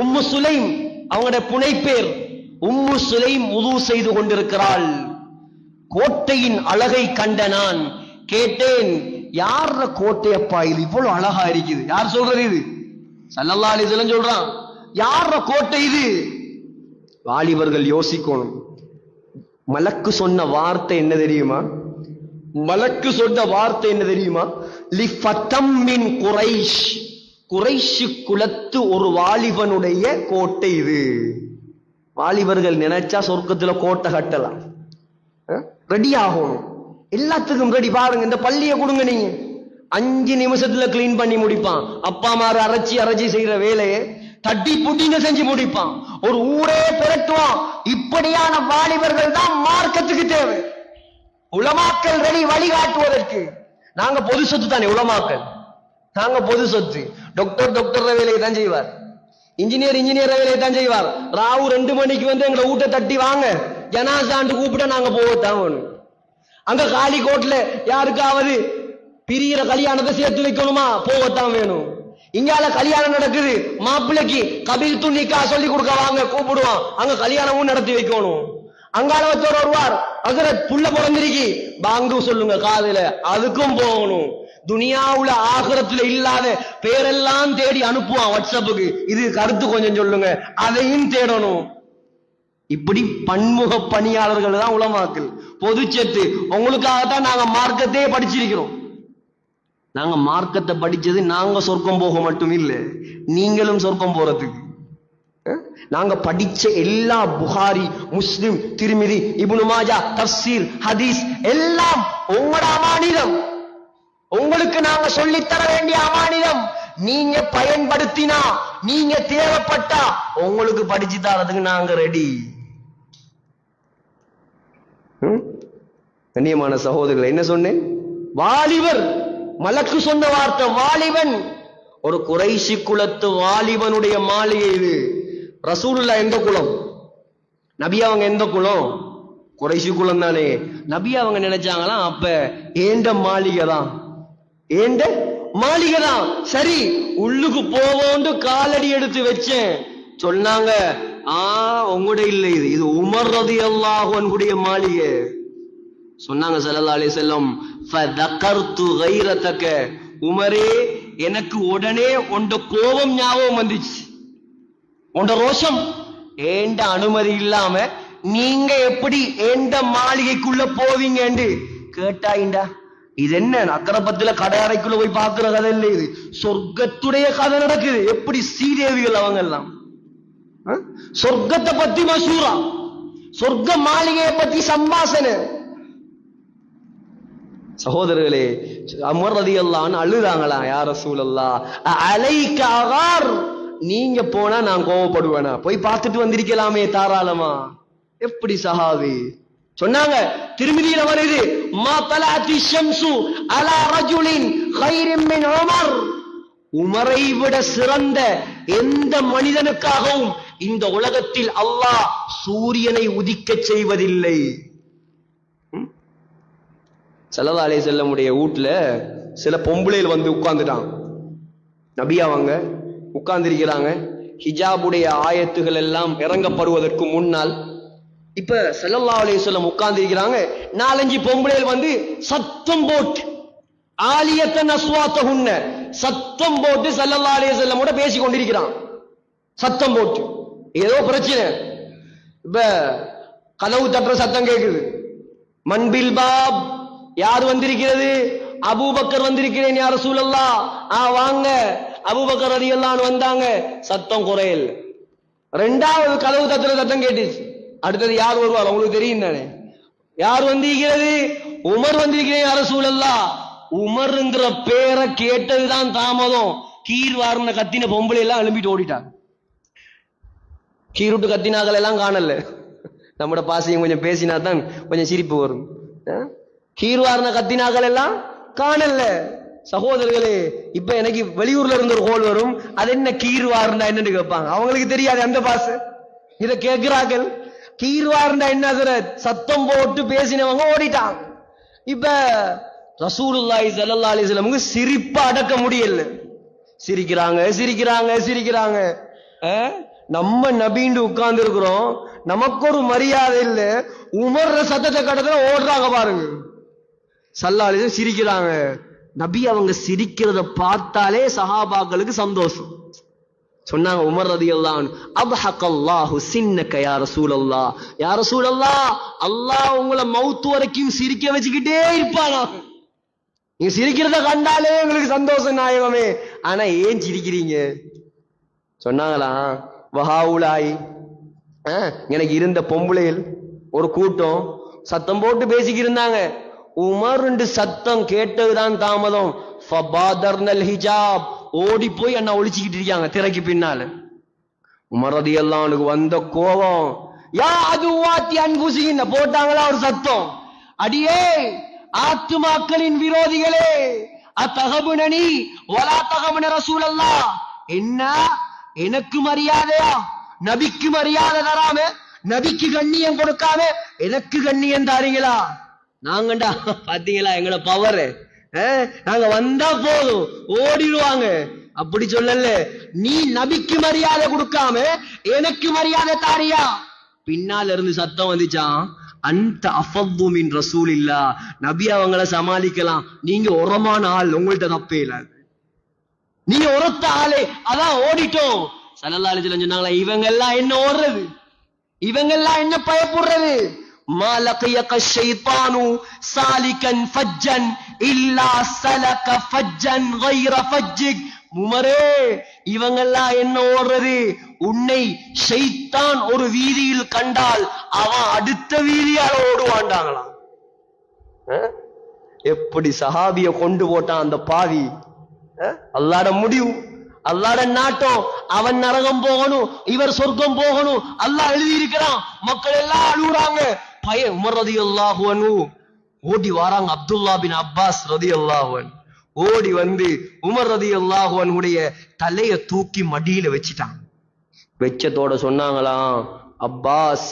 உம்மு சுலைம் அவங்களுடைய புனை பேர். உம்மு சுலைம் உது செய்து கொண்டிருக்கிறாள். கோட்டையின் அழகை கண்ட நான் கேட்டேன், யார கோட்டையப்பா இது இவ்வளவு அழகா இருக்குது? யார் சொல்றது இது? ஸல்லல்லாஹு அலைஹி வஸல்லம் சொல்றான். யார கோட்டை இது? வாலிபர்கள் யோசிக்கணும். மலக்கு சொன்ன வார்த்தை என்ன தெரியுமா? மலக்கு சொன்ன வார்த்தை என்ன தெரியுமா? லிஃபதம் மின் குரைஷ், குரைஷ் குலத்து ஒரு வாலிபனுடைய கோட்டை இது. வாலிபர்கள் நினைச்சா சொர்க்கத்துல கோட்டை கட்டலாம். ரெடி ஆகணும், எல்லாத்துக்கும் ரெடி. பாருங்க, இந்த பள்ளியை கொடுங்க, நீங்க 5 நிமிஷத்துல கிளீன் பண்ணி முடிப்பான். அப்பா மாறு அரைச்சி செய்யற வேலையை தட்டி புட்டிங்க செஞ்சு முடிப்பான். ஒரு ஊரே திரட்டுவான். இப்படியான வாலிபர்கள் தான் மார்க்கத்துக்கு தேவை. உலமாக்கள் ரெடி வழிகாட்டுவதற்கு. நாங்க பொது சொத்து தானே உலமாக்கள், நாங்க பொது சொத்து. டாக்டர் வேலையை தான் செய்வார், இன்ஜினியர் வேலையை தான் செய்வார். ராவு 2 மணிக்கு வந்து எங்களை ஊட்ட தட்டி வாங்க ஜனாசாண்டு கூப்பிட்டா நாங்க போகத்தான் வேணும். அங்க காலிக்கோட்ல யாருக்காவது பிரியிற கல்யாணத்தை சேர்த்து வைக்கணுமா, போகத்தான் வேணும். இங்கால கல்யாணம் நடக்குது, மாப்பிள்ளைக்கு கபில் துணிக்கா சொல்லி கொடுக்க வாங்க கூப்பிடுவான், அங்க கல்யாணமும் நடத்தி வைக்கணும். அங்கால வச்சோர் வருவார், ஹஜ்ரத் புள்ள பிறந்திருக்கி பாங்கு சொல்லுங்க காதுல, அதுக்கும் போகணும். துனியாவுல ஆகிரத்துல இல்லாத பேரெல்லாம் தேடி அனுப்புவான் வாட்ஸ்அப்புக்கு, இது கருத்து கொஞ்சம் சொல்லுங்க, அதையும் தேடணும். இப்படி பன்முக பணியாளர்கள் தான் உலமாக்கள். பொதுச்சத்து உங்களுக்காகத்தான் நாங்க மார்க்கத்தையே படிச்சிருக்கிறோம். நாங்க மார்க்கத்தை படிச்சது நாங்க சொர்க்கம் போக மட்டும் இல்லை, நீங்களும் சொர்க்கம் போறதுக்கு. நாங்க படிச்ச எல்லா புகாரி, முஸ்லிம், திருமிதி, இப்னு மாஜா, தஃப்சீர், ஹதீஸ் எல்லாம் உங்களோட அமானிதம். உங்களுக்கு நாங்க சொல்லித்தர வேண்டிய அமானிதம். நீங்க பயன்படுத்தினா, நீங்க தேவைப்பட்டா உங்களுக்கு படிச்சு தரதுக்கு நாங்க ரெடி. கண்ணியமான சகோதரர்கள், என்ன சொன்னேன்? வாலிபர், மலக்கு சொன்ன வார்த்தை வாலிபன். ஒரு குறைஷி குலத்து வாலிபனுடைய மாளிகை இது. ரசூலுல்லாஹ் எந்த குலம்? நபி அவங்க எந்த குலம்? குறைஷி குலம் தானே. நபி அவங்க நினைச்சாங்களாம், அப்ப ஏண்ட மாளிகை தான், ஏண்ட மாளிகை தான். சரி, உள்ளுக்கு போவோண்டு காலடி எடுத்து வச்சேன். சொன்னாங்க, உங்களுடைய இல்லை, இது உமர் ரலியல்லாஹு அன்ஹுடைய மாளிகை. சொன்னாங்க ஸல்லல்லாஹு அலைஹி வஸல்லம், ஃபதகர்து கைரதக, உமரே எனக்கு உடனே உண்ட கோபம் ஞாபகம் வந்துச்சு, உண்ட ரோஷம். ஏண்ட அனுமதி இல்லாம நீங்க எப்படி ஏண்ட மாளிகைக்குள்ள போவீங்கன்னு கேட்டாயிண்டா. இது என்ன அக்கரப்பத்துல கடையறைக்குள்ள போய் பாக்குற கதை இல்லை, இது சொர்க்கத்துடைய கதை நடக்குது. எப்படி ஸ்ரீதேவிகள் அவங்க எல்லாம் சொர்க்கத்தை பத்தி மசூரா, சொர்க்க மாளிகையை பத்தி சம்பாசனை. சகோதரர்களே, உமர் ரலியல்லாஹு அன்ஹு அழுதாங்களா, யா ரசூலல்லாஹ் அலைக அகார், நீங்க போனா நான் கோவப்படுவேனா? போய் பார்த்துட்டு வந்திருக்கலாமே தாராளமா. எப்படி சஹாபி சொன்னாங்க, திருமிதியில வருது, மா தலஅத்தி ஷம்சு அலா ரஜுலின் கைரின் மின் உமர், உமரை விட சிறந்த எந்த மனிதனுக்காகவும் இந்த உலகத்தில் அல்லாஹ் சூரியனை உதிக்க செய்வதில்லை. ஸல்லல்லாஹு அலைஹி வஸல்லம் உடைய வீட்டுல சில பொம்பளைகள் வந்து உட்கார்ந்துட்டாங்க. நபி அவங்க உட்கார்ந்திருக்கிறாங்க. ஹிஜாபுடைய ஆயத்துகள் எல்லாம் இறங்கப்படுவதற்கு முன்னால் இப்ப ஸல்லல்லாஹு அலைஹி வஸல்லம் உட்கார்ந்திருக்கிறாங்க. 4-5 பொம்பளைகள் வந்து சத்தம் போட்டு, ஆலியத்தன் அஸ்வாத்தஹுன்ன, சத்தம் போட்டு ஸல்லல்லாஹு அலைஹி வஸல்லம் கூட பேசி கொண்டிருக்கிறான். சத்தம் போட்டு ஏதோ பிரச்சனை. இப்ப கதவு தட்டுற சத்தம் கேட்குது. மன்பில் பாப், யார் வந்திருக்கிறது? அபூபக்கர் வந்திருக்கிறேன் யா ரசூலல்லாஹ். வாங்க. அபூபக்கர் ரலியல்லாஹு அன்ஹு வந்தாங்க. சத்தம் குறையல். 2வது கதவு தட்டுற சத்தம் கேட்டுச்சு. அடுத்தது யார் வருவார் உங்களுக்கு தெரியும் தானே? யார் வந்திருக்கிறது? உமர் வந்திருக்கிறேன் யா ரசூலல்லாஹ். உமர்ங்கிற பேரை கேட்டதுதான் தாமதம். கீர் வார்ன கத்தின பொம்பளை எல்லாம் எழும்பிட்டு ஓடிட்டாங்க. கீருட்டு கத்தினாக்கள் எல்லாம் காணல. நம்மட பாசையும் கொஞ்சம் பேசினா தான் கொஞ்சம் சிரிப்பு வரும். கீர்வார்ன கத்தினாக்கள் எல்லாம் காணல. சகோதரர்களே, இப்ப எனக்கு வெளியூர்ல இருந்து ஒரு கோல் வரும், அது என்ன கீர்வார்னா என்னன்னு கேட்பாங்க. அவங்களுக்கு தெரியாது அந்த பாசை. இத கேட்கிறார்கள், கீர்வார்னா என்ன? சத்தம் போட்டு பேசினவங்க ஓடிட்டாங்க. இப்ப ரசூலுல்லாஹி ஸல்லல்லாஹு அலைஹி வஸல்லம் சிரிப்ப அடக்க முடியல. சிரிக்கிறாங்க சிரிக்கிறாங்க சிரிக்கிறாங்க. நம்ம நபின்னு உட்கார்ந்து இருக்கிறோம், நமக்கு ஒரு மரியாதை இல்ல. உமர் சத்தத்தை கடத்துல ஓடுறாங்க பாருங்க. ஸல்லல்லாஹு அலைஹி வஸல்லம் சிரிக்கிறாங்க. நபி அவங்க சிரிக்கிறத பார்த்தாலே சஹாபாக்களுக்கு சந்தோஷம். சொன்னாங்க உமர் ரலியல்லாஹு அன்ஹு, அப்ஹகல்லாஹு சின்னக யா ரசூலல்லாஹ். யா ரசூலல்லாஹ், அல்லாஹ் உங்களை மௌத் வரைக்கும் சிரிக்க வச்சுக்கிட்டே இருப்பானா. நீங்க சிரிக்கிறத கண்டாலே உங்களுக்கு சந்தோஷம் நாயகமே. ஆனா ஏன் சிரிக்கிறீங்க? சொன்னாங்களா, வஹாவுலாய், எனக்கு இருந்த பொம்பளைகள் ஒரு கூட்டம் சத்தம் போட்டு பேசிக்கிட்டு இருந்தாங்க. உமர் சத்தம் கேட்டதுதான் தாமதம். ஃபபாதர்னல் ஹிஜாப், ஓடி போய் அண்ணா ஒளிச்சுக்கிட்டு இருக்காங்க திரைக்கு பின்னால. உமர் ரலியல்லாஹு அன்ஹு வந்த கோபம், யா அதுவாத்தி அன்புசின் போட்டாங்களா ஒரு சத்தம். அடியே ஆத்துமாக்களின் விரோதிகளே, அத்தகபுனனி வலா தகபுன ரசூலல்லாஹ். என்ன எனக்கு மரியாதையா? நபிக்கு மரியாதை தராம, நபிக்கு கண்ணியம் கொடுக்காம எனக்கு கண்ணியம் தாரீங்களா? நாங்கண்டா பாத்தீங்களா எங்களோட பவர், நாங்க வந்தா போதும் ஓடிடுவாங்க. அப்படி சொல்லல, நீ நபிக்கு மரியாதை கொடுக்காம எனக்கு மரியாதை தாரியா? பின்னால இருந்து சத்தம் வந்துச்சான், அந்த அஃபது மின் ரசூலில்லா, நபி அவங்கள சமாளிக்கலாம், நீங்க உரமான ஆள், உங்கள்ட்ட தப்பே இல்ல, நீங்க உரத்த ஆளே, அதான் ஓடிட்டோம். ஸல்லல்லாஹு அலைஹி வஸல்லம் சொன்னாங்களா, இவங்க எல்லாம் என்ன ஓடுறது? இவங்கெல்லாம் என்ன பயப்படுறது? மாலகியக ஷைத்தானு சாலிகன் ஃபஜ்ஜன் இல்லா சலக ஃபஜ்ஜன் கைர ஃபஜ்ஜிக். உமரே, இவங்கெல்லாம் என்ன ஓடுறது? உன்னை ஷைத்தான் ஒரு வீதியில் கண்டால் அவன் அடுத்த வீதியால ஓடுவாண்டாங்களாம். எப்படி சஹாபிய கொண்டு போட்டான் அந்த பாவி. அல்லாஹ்ட முடிவு, அல்லாஹ்ட நாட்டம். அவன் நரகம் போகணும், இவர் சொர்க்கம் போகணும். அல்லாஹ் எழுதி இருக்கிறான். மக்கள் எல்லாம் அழுகுறாங்க. உமர் ரலியல்லாஹு அன்ஹு ஓடி வாராங்க. அப்துல்லா பின் அப்பாஸ் ரலியல்லாஹு அன்ஹு ஓடி வந்து உமர் ரலியல்லாஹு அன்ஹுடைய தலைய தூக்கி மடியில வச்சிட்டான். வெச்சத்தோட சொன்னாங்களாம், அப்பாஸ்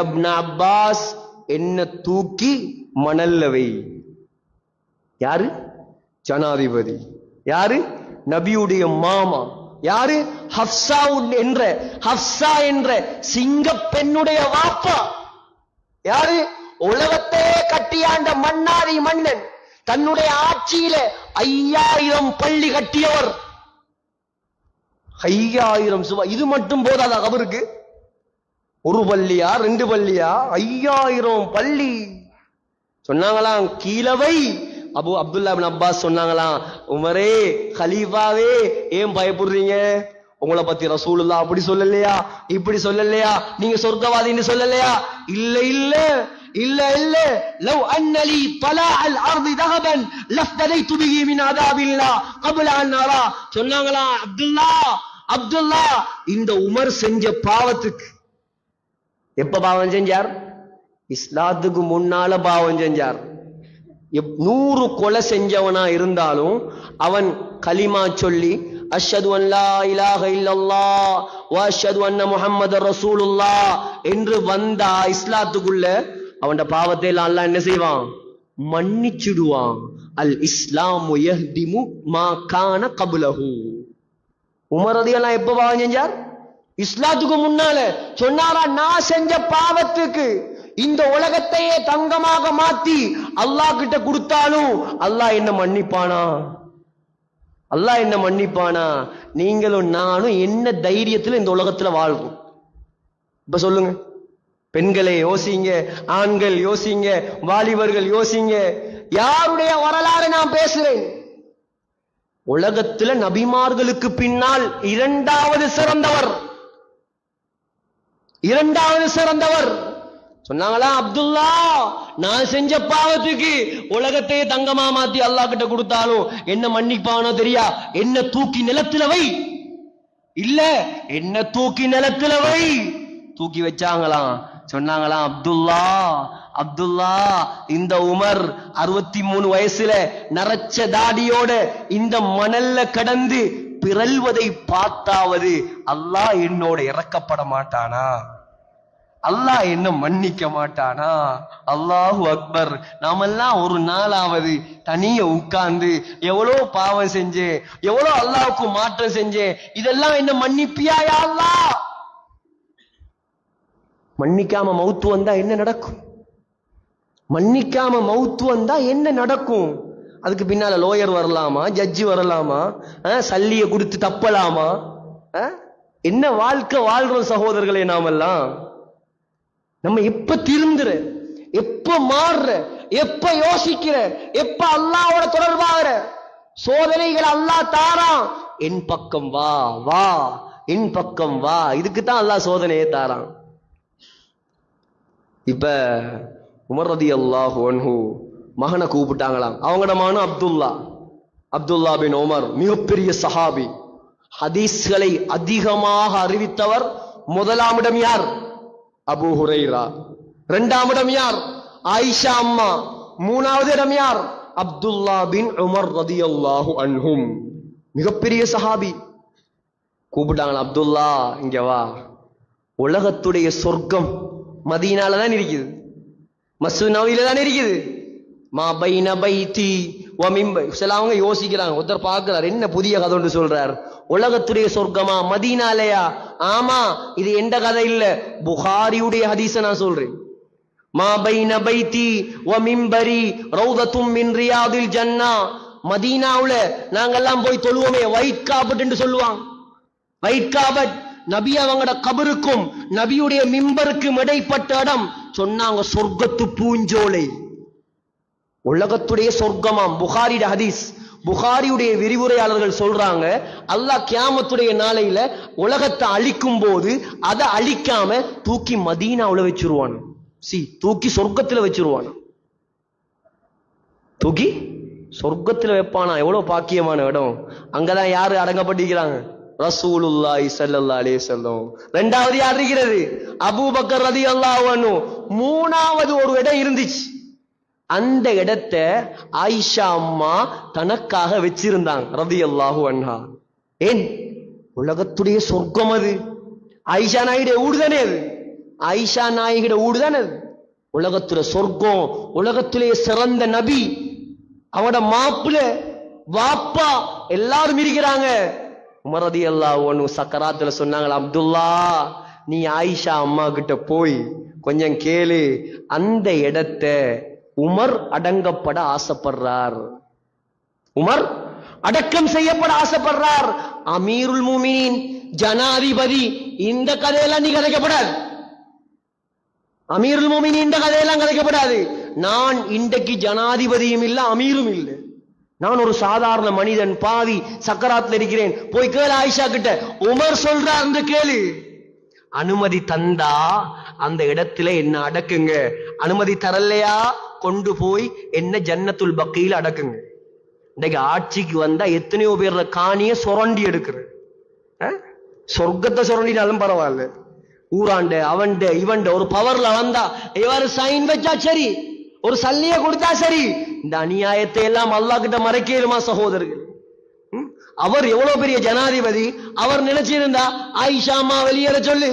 இப்ன அப்பாஸ், என்ன தூக்கி மணல்ல வை. யாரு? ஜனாதிபதி. யாரு? நபியுடைய மாமா. யாரு? ஹப்ஸா என்ற சிங்க பெண்ணுடைய வாப்பா. யாரு? உலகத்தை கட்டியாண்ட மன்னாரி மன்னன். தன்னுடைய ஆட்சியில 5000 பள்ளி கட்டியவர். 5000 சுபா. இது மட்டும் போதாதா அவருக்கு? ஒரு பள்ளியா, 2 பள்ளியா? 5000 பள்ளி. சொன்னாங்களாம், கீழவை. அப்துல்லா பின் அப்பாஸ் சொன்னாங்களாம், உமரே கலீஃபாவே, ஏன் பயப்படுறீங்க? உங்களை பத்தி ரசூலுல்லாஹ் அப்படி சொல்லலையா, இப்படி சொல்லலையா, நீங்க சொர்க்கவாதின்னு சொல்லலையா? இல்ல இல்ல இல்ல இல்ல. லவ் அன்னலி தலாஅல் அர்தி தஹபன் லஃப்தலைது பிஹி மின் அதாபில்லா قبل அன் அரா. சொன்னாங்களாம், அப்துல்லா, இந்த உமர் செஞ்ச பாவத்துக்கு எப்ப பாவம் செஞ்சார்? இஸ்லாத்துக்கு முன்னால பாவம் செஞ்சார். 100 கொலை செஞ்சவனா இருந்தாலும் அவன் கலிமா சொல்லி அஷ்ஹது அன் லா இலாஹ இல்லல்லாஹ் வ அஷ்ஹது அன்ன முஹம்மதர் ரசூலுல்லாஹ் என்று வந்தா இஸ்லாத்துக்குள்ள அவன் பாவத்தை எல்லாம் அல்லாஹ் என்ன செய்வான்? மன்னிச்சிடுவான். அல் இஸ்லாமு யஹ்திமு மா கான கப்லஹு. உமர் ரலியல்லாஹு எப்ப பாவம் செஞ்சார்? இஸ்லாத்துக்கு முன்னால. சொன்னாரா, நான் செஞ்ச பாவத்துக்கு இந்த உலகத்தையே தங்கமாக மாத்தி அல்லாஹ் கிட்ட கொடுத்தாலும் அல்லாஹ் என்ன மன்னிப்பானா? அல்லாஹ் என்ன மன்னிப்பானா? நீங்களும் நானும் என்ன தைரியத்துல இந்த உலகத்துல வாழ்வோம்? இப்ப சொல்லுங்க, பெண்களே யோசிங்க, ஆண்கள் யோசிங்க, வாலிபர்கள் யோசிங்க. யாருடைய வரலாறு நான் பேசுறேன்? உலகத்துல நபிமார்களுக்கு பின்னால் இரண்டாவது சிறந்தவர் சொன்னாங்களா, அப்துல்லா, நான் செஞ்ச பாவத்துக்கு உலகத்தையே தங்கமா மாத்தி அல்லாஹ் கிட்ட கொடுத்தாலும் என்ன மன்னிப்பானோ தெரியா? என்ன தூக்கி நிலத்துல வை. இல்ல, என்ன தூக்கி நிலத்துல வை. தூக்கி வச்சாங்களாம். சொன்னாங்களாம், அப்துல்லா, இந்த உமர் 63 வயசுல நரச்ச தாடியோட இந்த மணல்ல கடந்து பிறல்வதை பார்த்தாவது அல்லாஹ் என்னோட இறக்கப்பட மாட்டானா? அல்லாஹ் என்ன மன்னிக்க மாட்டானா? அல்லாஹு அக்பர். நாமெல்லாம் ஒரு நாளாவது தனிய உட்கார்ந்து எவ்வளவு பாவம் செஞ்சேன், எவ்வளவு அல்லாஹ்வுக்கு மாற்றம் செஞ்சேன், இதெல்லாம் என்ன மன்னிப்பியா யா அல்லாஹ்? மன்னிக்காம மௌத்து வந்தா என்ன நடக்கும்? மன்னிக்காம மௌத்து வந்தா என்ன நடக்கும்? அதுக்கு பின்னால லோயர் வரலாமா, ஜட்ஜி வரலாமா, சல்லிய கொடுத்து தப்பலாமா? என்ன வாழ்க்கை வாழ்றோம் சகோதரர்களே நாமெல்லாம்? நம்ம எப்ப திருந்துற, எப்ப மாறுற, எப்ப யோசிக்கிற, எப்ப அல்லாஹ்வோட தொடர்பாகிற? சோதனைகள் அல்லாஹ் தாரான். என் பக்கம் வா வா, என் பக்கம் வா. இதுக்குத்தான் அல்லாஹ் சோதனையை தாரான். இப்ப உமர் ரலியல்லாஹு அன்ஹு மகனை கூப்பிட்டாங்களாம். அவங்களோட மகன் அப்துல்லா பின் உமர், மிகப்பெரிய சஹாபி. ஹதீஸ்களை அதிகமாக அறிவித்தவர். முதலாம் இடம் யார்? அபூ ஹுரைரா. 2ஆம் இடம் யார்? ஆயிஷா அம்மா. 3வது இடம் யார்? அப்துல்லா பின் உமர் ரலியல்லாஹு அன்ஹும், மிகப்பெரிய சஹாபி. கூப்பிட்டாங்களா, அப்துல்லா இங்க வா. உலகத்துடைய சொர்க்கம் மதீனால தான் இருக்குது, மஸ்ஜித் நபவியில தான் இருக்குது. மா பைன பைத்தி வ மிம்பர். சிலவங்க யோசிக்கிறாங்க, ஒருத்தர் பார்க்கிறார், என்ன புதிய கதை ஒன்று சொல்றார். உலகத்துடைய சொர்க்கமா மதீனாலயா? ஆமா, இது எந்த கதை இல்ல, புகாரியுடைய ஹதீஸ நான் சொல்றேன். மா பைன பைத்தி வ மிம்பரி ரௌதத்தும் மின் ரியாதில் ஜன்னா. மதீனாவுல நாங்கெல்லாம் போய் தொழுவோமே, ஒயிட் காபட் என்று சொல்லுவாங்க. ஒயிட் காபட் நபி அவங்களோட கபருக்கும் நபியுடைய மிம்பருக்கும் இடைப்பட்ட இடம் சொன்னாங்க சொர்க்கத்து பூஞ்சோலை. உலகத்துடைய சொர்க்கமாம். புகாரிட ஹதீஸ். புகாரியுடைய விரிவுரையாளர்கள் சொல்றாங்க, அல்லாஹ் கியாமத்துடைய நாளையில உலகத்தை அழிக்கும் போது அதை அழிக்காம தூக்கி மதீனாவுல வச்சிருவான். தூக்கி சொர்க்கத்துல வச்சிருவான். தூக்கி சொர்க்கத்துல வைப்பானா. எவ்வளவு பாக்கியமான இடம். அங்கதான் யாரு அடங்கப்பட்டிருக்கிறாங்க? ரசூலுல்லாஹி ஸல்லல்லாஹு அலைஹி வஸல்லம். இரண்டாவது யார் இருக்கிறது? அபூபக்கர் ரலியல்லாஹு அன்ஹு. மூணாவது ஒரு இடம் இருந்துச்சு. அந்த இடத்தை ஆயிஷா அம்மா தனக்காக வச்சிருந்தாங்க ரலியல்லாஹு அன்ஹா. ஏன்? உலகத்துடைய சொர்க்கம் அது. ஆயிஷா நாயுடைய ஊடுதானே அது. ஆயிஷா நாயகிட ஊடுதானே அது. உலகத்துல சொர்க்கம், உலகத்திலே சிறந்த நபி, அவனோட மாப்பிள்ள வாப்பா எல்லாரும் இருக்கிறாங்க. உமர் ரலியல்லாஹு அன்ஹு சக்கராத்துல சொன்னாங்க, அப்துல்லா நீ ஆயிஷா அம்மா கிட்ட போய் கொஞ்சம் கேளு, அந்த இடத்தை உமர் அடங்கப்பட ஆசைப்படுறார். உமர் அடக்கம் செய்யப்பட ஆசைப்படுறார். அமீருல் முஃமினீன், ஜனாதிபதி. இந்த கதையெல்லாம் நீ கதைக்கப்படாது. அமீருல் முஃமினீன் இந்த கதையெல்லாம் கதைக்கப்படாது. நான் இன்றைக்கு ஜனாதிபதியும் இல்ல, அமீரும் இல்லை. நான் ஒரு சாதாரண மனிதன், பாவி சக்கராத்துல இருக்கிறேன். போய் கேளு ஆயிஷா கிட்ட. உமர் சொல்றார், அந்த கேளு. அனுமதி தந்தா அந்த இடத்துல என்ன அடக்குங்க. அனுமதி தரலையா கொண்டு போய் என்ன ஜன்னத்துல் பக்கீல அடக்குங்க. இன்னைக்கு ஆட்சிக்கு வந்தா எத்தனையோ பேர்ல காணிய சுரண்டி எடுக்கிற. சொர்க்கத்தை சுரண்டினாலும் பரவாயில்ல. ஊராண்ட அவன்ட இவன்ட ஒரு பவர்ல வந்தா இவர் சைன் வச்சா சரி, ஒரு சல்லிய கொடுத்தா சரி. இந்த அநியாயத்தை எல்லாம் அல்லாஹ் கிட்ட மறைக்கலுமா சகோதரர்கள்? அவர் எவ்வளவு பெரிய ஜனாதிபதி. அவர் நினைச்சிருந்தா ஆயிஷா அம்மா வெளியேற சொல்லு,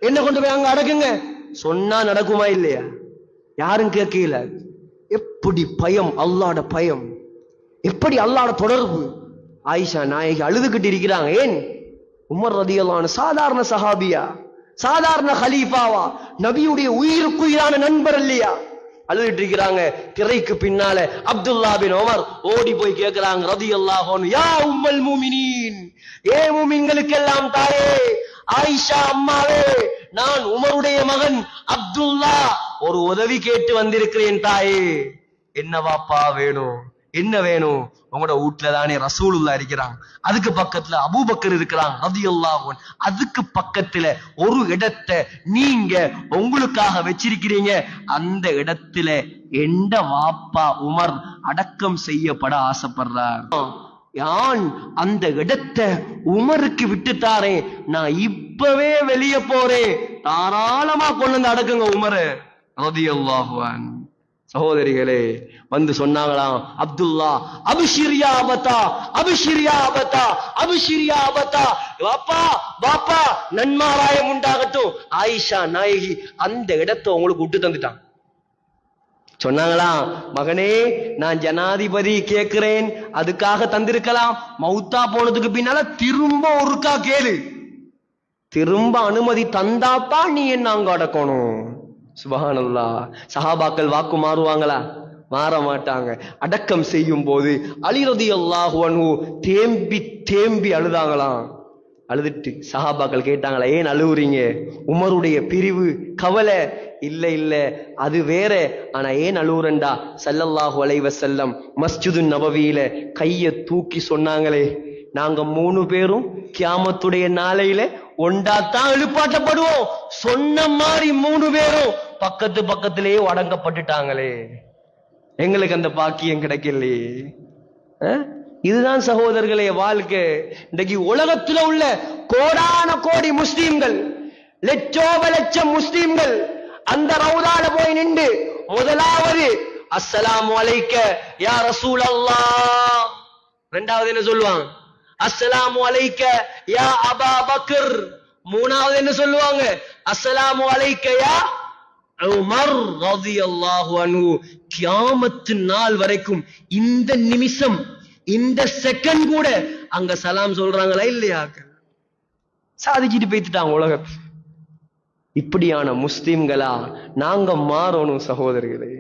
என்ன கொண்டு போய் அங்க அடக்குங்க சொன்னா நடக்குமா இல்லையா? யாரும் கேட்கல. எப்படி பயம், அல்லாஹ்வோட பயம், எப்படி அல்லாஹ்வோட தொடர்பு. ஆயிஷா நாயகி அழுதுகிட்டு இருக்கிறாங்க. ஏன்? உமர் ரலியல்லாஹு அன்ஹு சாதாரண சஹாபியா, சாதாரண கலீஃபாவா, நபியுடைய உயிருக்குயிரான நண்பர் இல்லையா? அழுதுட்டு இருக்கிறாங்க. திரைக்கு பின்னால அப்துல்லா பின் உமர் ஓடி போய் கேட்கிறாங்க ரலியல்லாஹு அன்ஹு, யா உம்முல் முஃமினீன், ஏ முஃமின்களுக்கெல்லாம் தாயே, ஆயிஷா அம்மாவே, நான் உமருடைய மகன் அப்துல்லா ஒரு உதவி கேட்டு வந்திருக்கிறேன் தாயே. என்ன வாப்பா வேணும்? என்ன வேணும்? உங்களோட வீட்டுல தானே ரசூலுல்லாஹ் இருக்கிறாங்க, அதுக்கு பக்கத்துல அபூபக்கர் இருக்கிறாங்க ரலியல்லாஹு அன்ஹு, அதுக்கு பக்கத்துல ஒரு இடத்தை நீங்க உங்களுக்காக வச்சிருக்கிறீங்க. அந்த இடத்துல எந்த வாப்பா உமர் அடக்கம் செய்யப்பட ஆசைப்படுறார். யான் அந்த இடத்தை உமருக்கு விட்டுத்தாரேன், நான் இப்பவே வெளியே போறேன், தாராளமா கொண்டு வந்து அடக்குங்க உமர் ரலியல்லாஹு அன்ஹு. சகோதரிகளே வந்து சொன்னாங்களாம், அப்துல்லா அபிஷிரியா அபதா, அபிஷிரியா அபதா, அபிஷிரியா அபதா, வாப்பா வாப்பா நன்மாராயம் உண்டாகட்டும். ஆயிஷா நாயகி அந்த இடத்தை உங்களுக்கு விட்டு தந்துட்டான். சொன்னாங்களாம், மகனே நான் ஜனாதிபதி கேட்கிறேன், அதுக்காக தந்திருக்கலாம். மௌத்தா போனதுக்கு பின்னால திரும்ப ஒருக்கா கேளு, திரும்ப அனுமதி தந்தாத்தான் நீ என்ன அங்க அடக்கணும். சுப்ஹானல்லாஹ். சஹாபாக்கள் வாக்கு மாறுவாங்களா? மாற மாட்டாங்க. அடக்கம் செய்யும் போது அலி ரலியல்லாஹு அன்ஹு தேம்பி தேம்பி அழுதாங்களாம். அழுதுட்டு சஹாபாக்கள் கேட்டாங்களா, ஏன் அழுவுறீங்க? உமருடைய பிரிவு கவலை? இல்ல இல்ல அது வேற. ஆனா ஏன் அழுவுறண்டா, ஸல்லல்லாஹு அலைஹி வஸல்லம் மஸ்ஜிது நபவியில கைய தூக்கி சொன்னாங்களே, நாங்க 3 பேரும் கியாமத்துடைய நாளையில ஒண்டாத்தான் எழுப்பாட்டப்படுவோம். சொன்ன மாதிரி 3 பேரும் பக்கத்து பக்கத்திலேயே அடங்கப்பட்டுட்டாங்களே, எங்களுக்கு அந்த பாக்கியம் கிடைக்கலையே. இதுதான் சகோதரர்களே வாழ்க்கை. இன்றைக்கு உலகத்துல உள்ள கோடான கோடி முஸ்லீம்கள், லட்சோப லட்சம் முஸ்லீம்கள் அந்த ரவுதால போய் நின்று முதலாவது அஸ்ஸலாமு அலைக்க யா ரசூலல்லாஹ், இரண்டாவது என்ன சொல்லுவாங்க? அஸ்ஸலாமு அலைக்க யா அபா பக்கர். மூணாவது என்ன சொல்லுவாங்க? அஸ்ஸலாமு அலைக்க யா உமர் ரலியல்லாஹு அன்ஹு. கியாமத்து நாள் வரைக்கும் இந்த நிமிஷம், இந்த செகண்ட் கூட அங்க சலாம் சொல்றாங்களா இல்லையா? சாதிச்சுட்டு போய்த்துட்டாங்க உலகத்துல. இப்படியான முஸ்லிம்களா நாங்க மாறணும் சகோதரர்களே.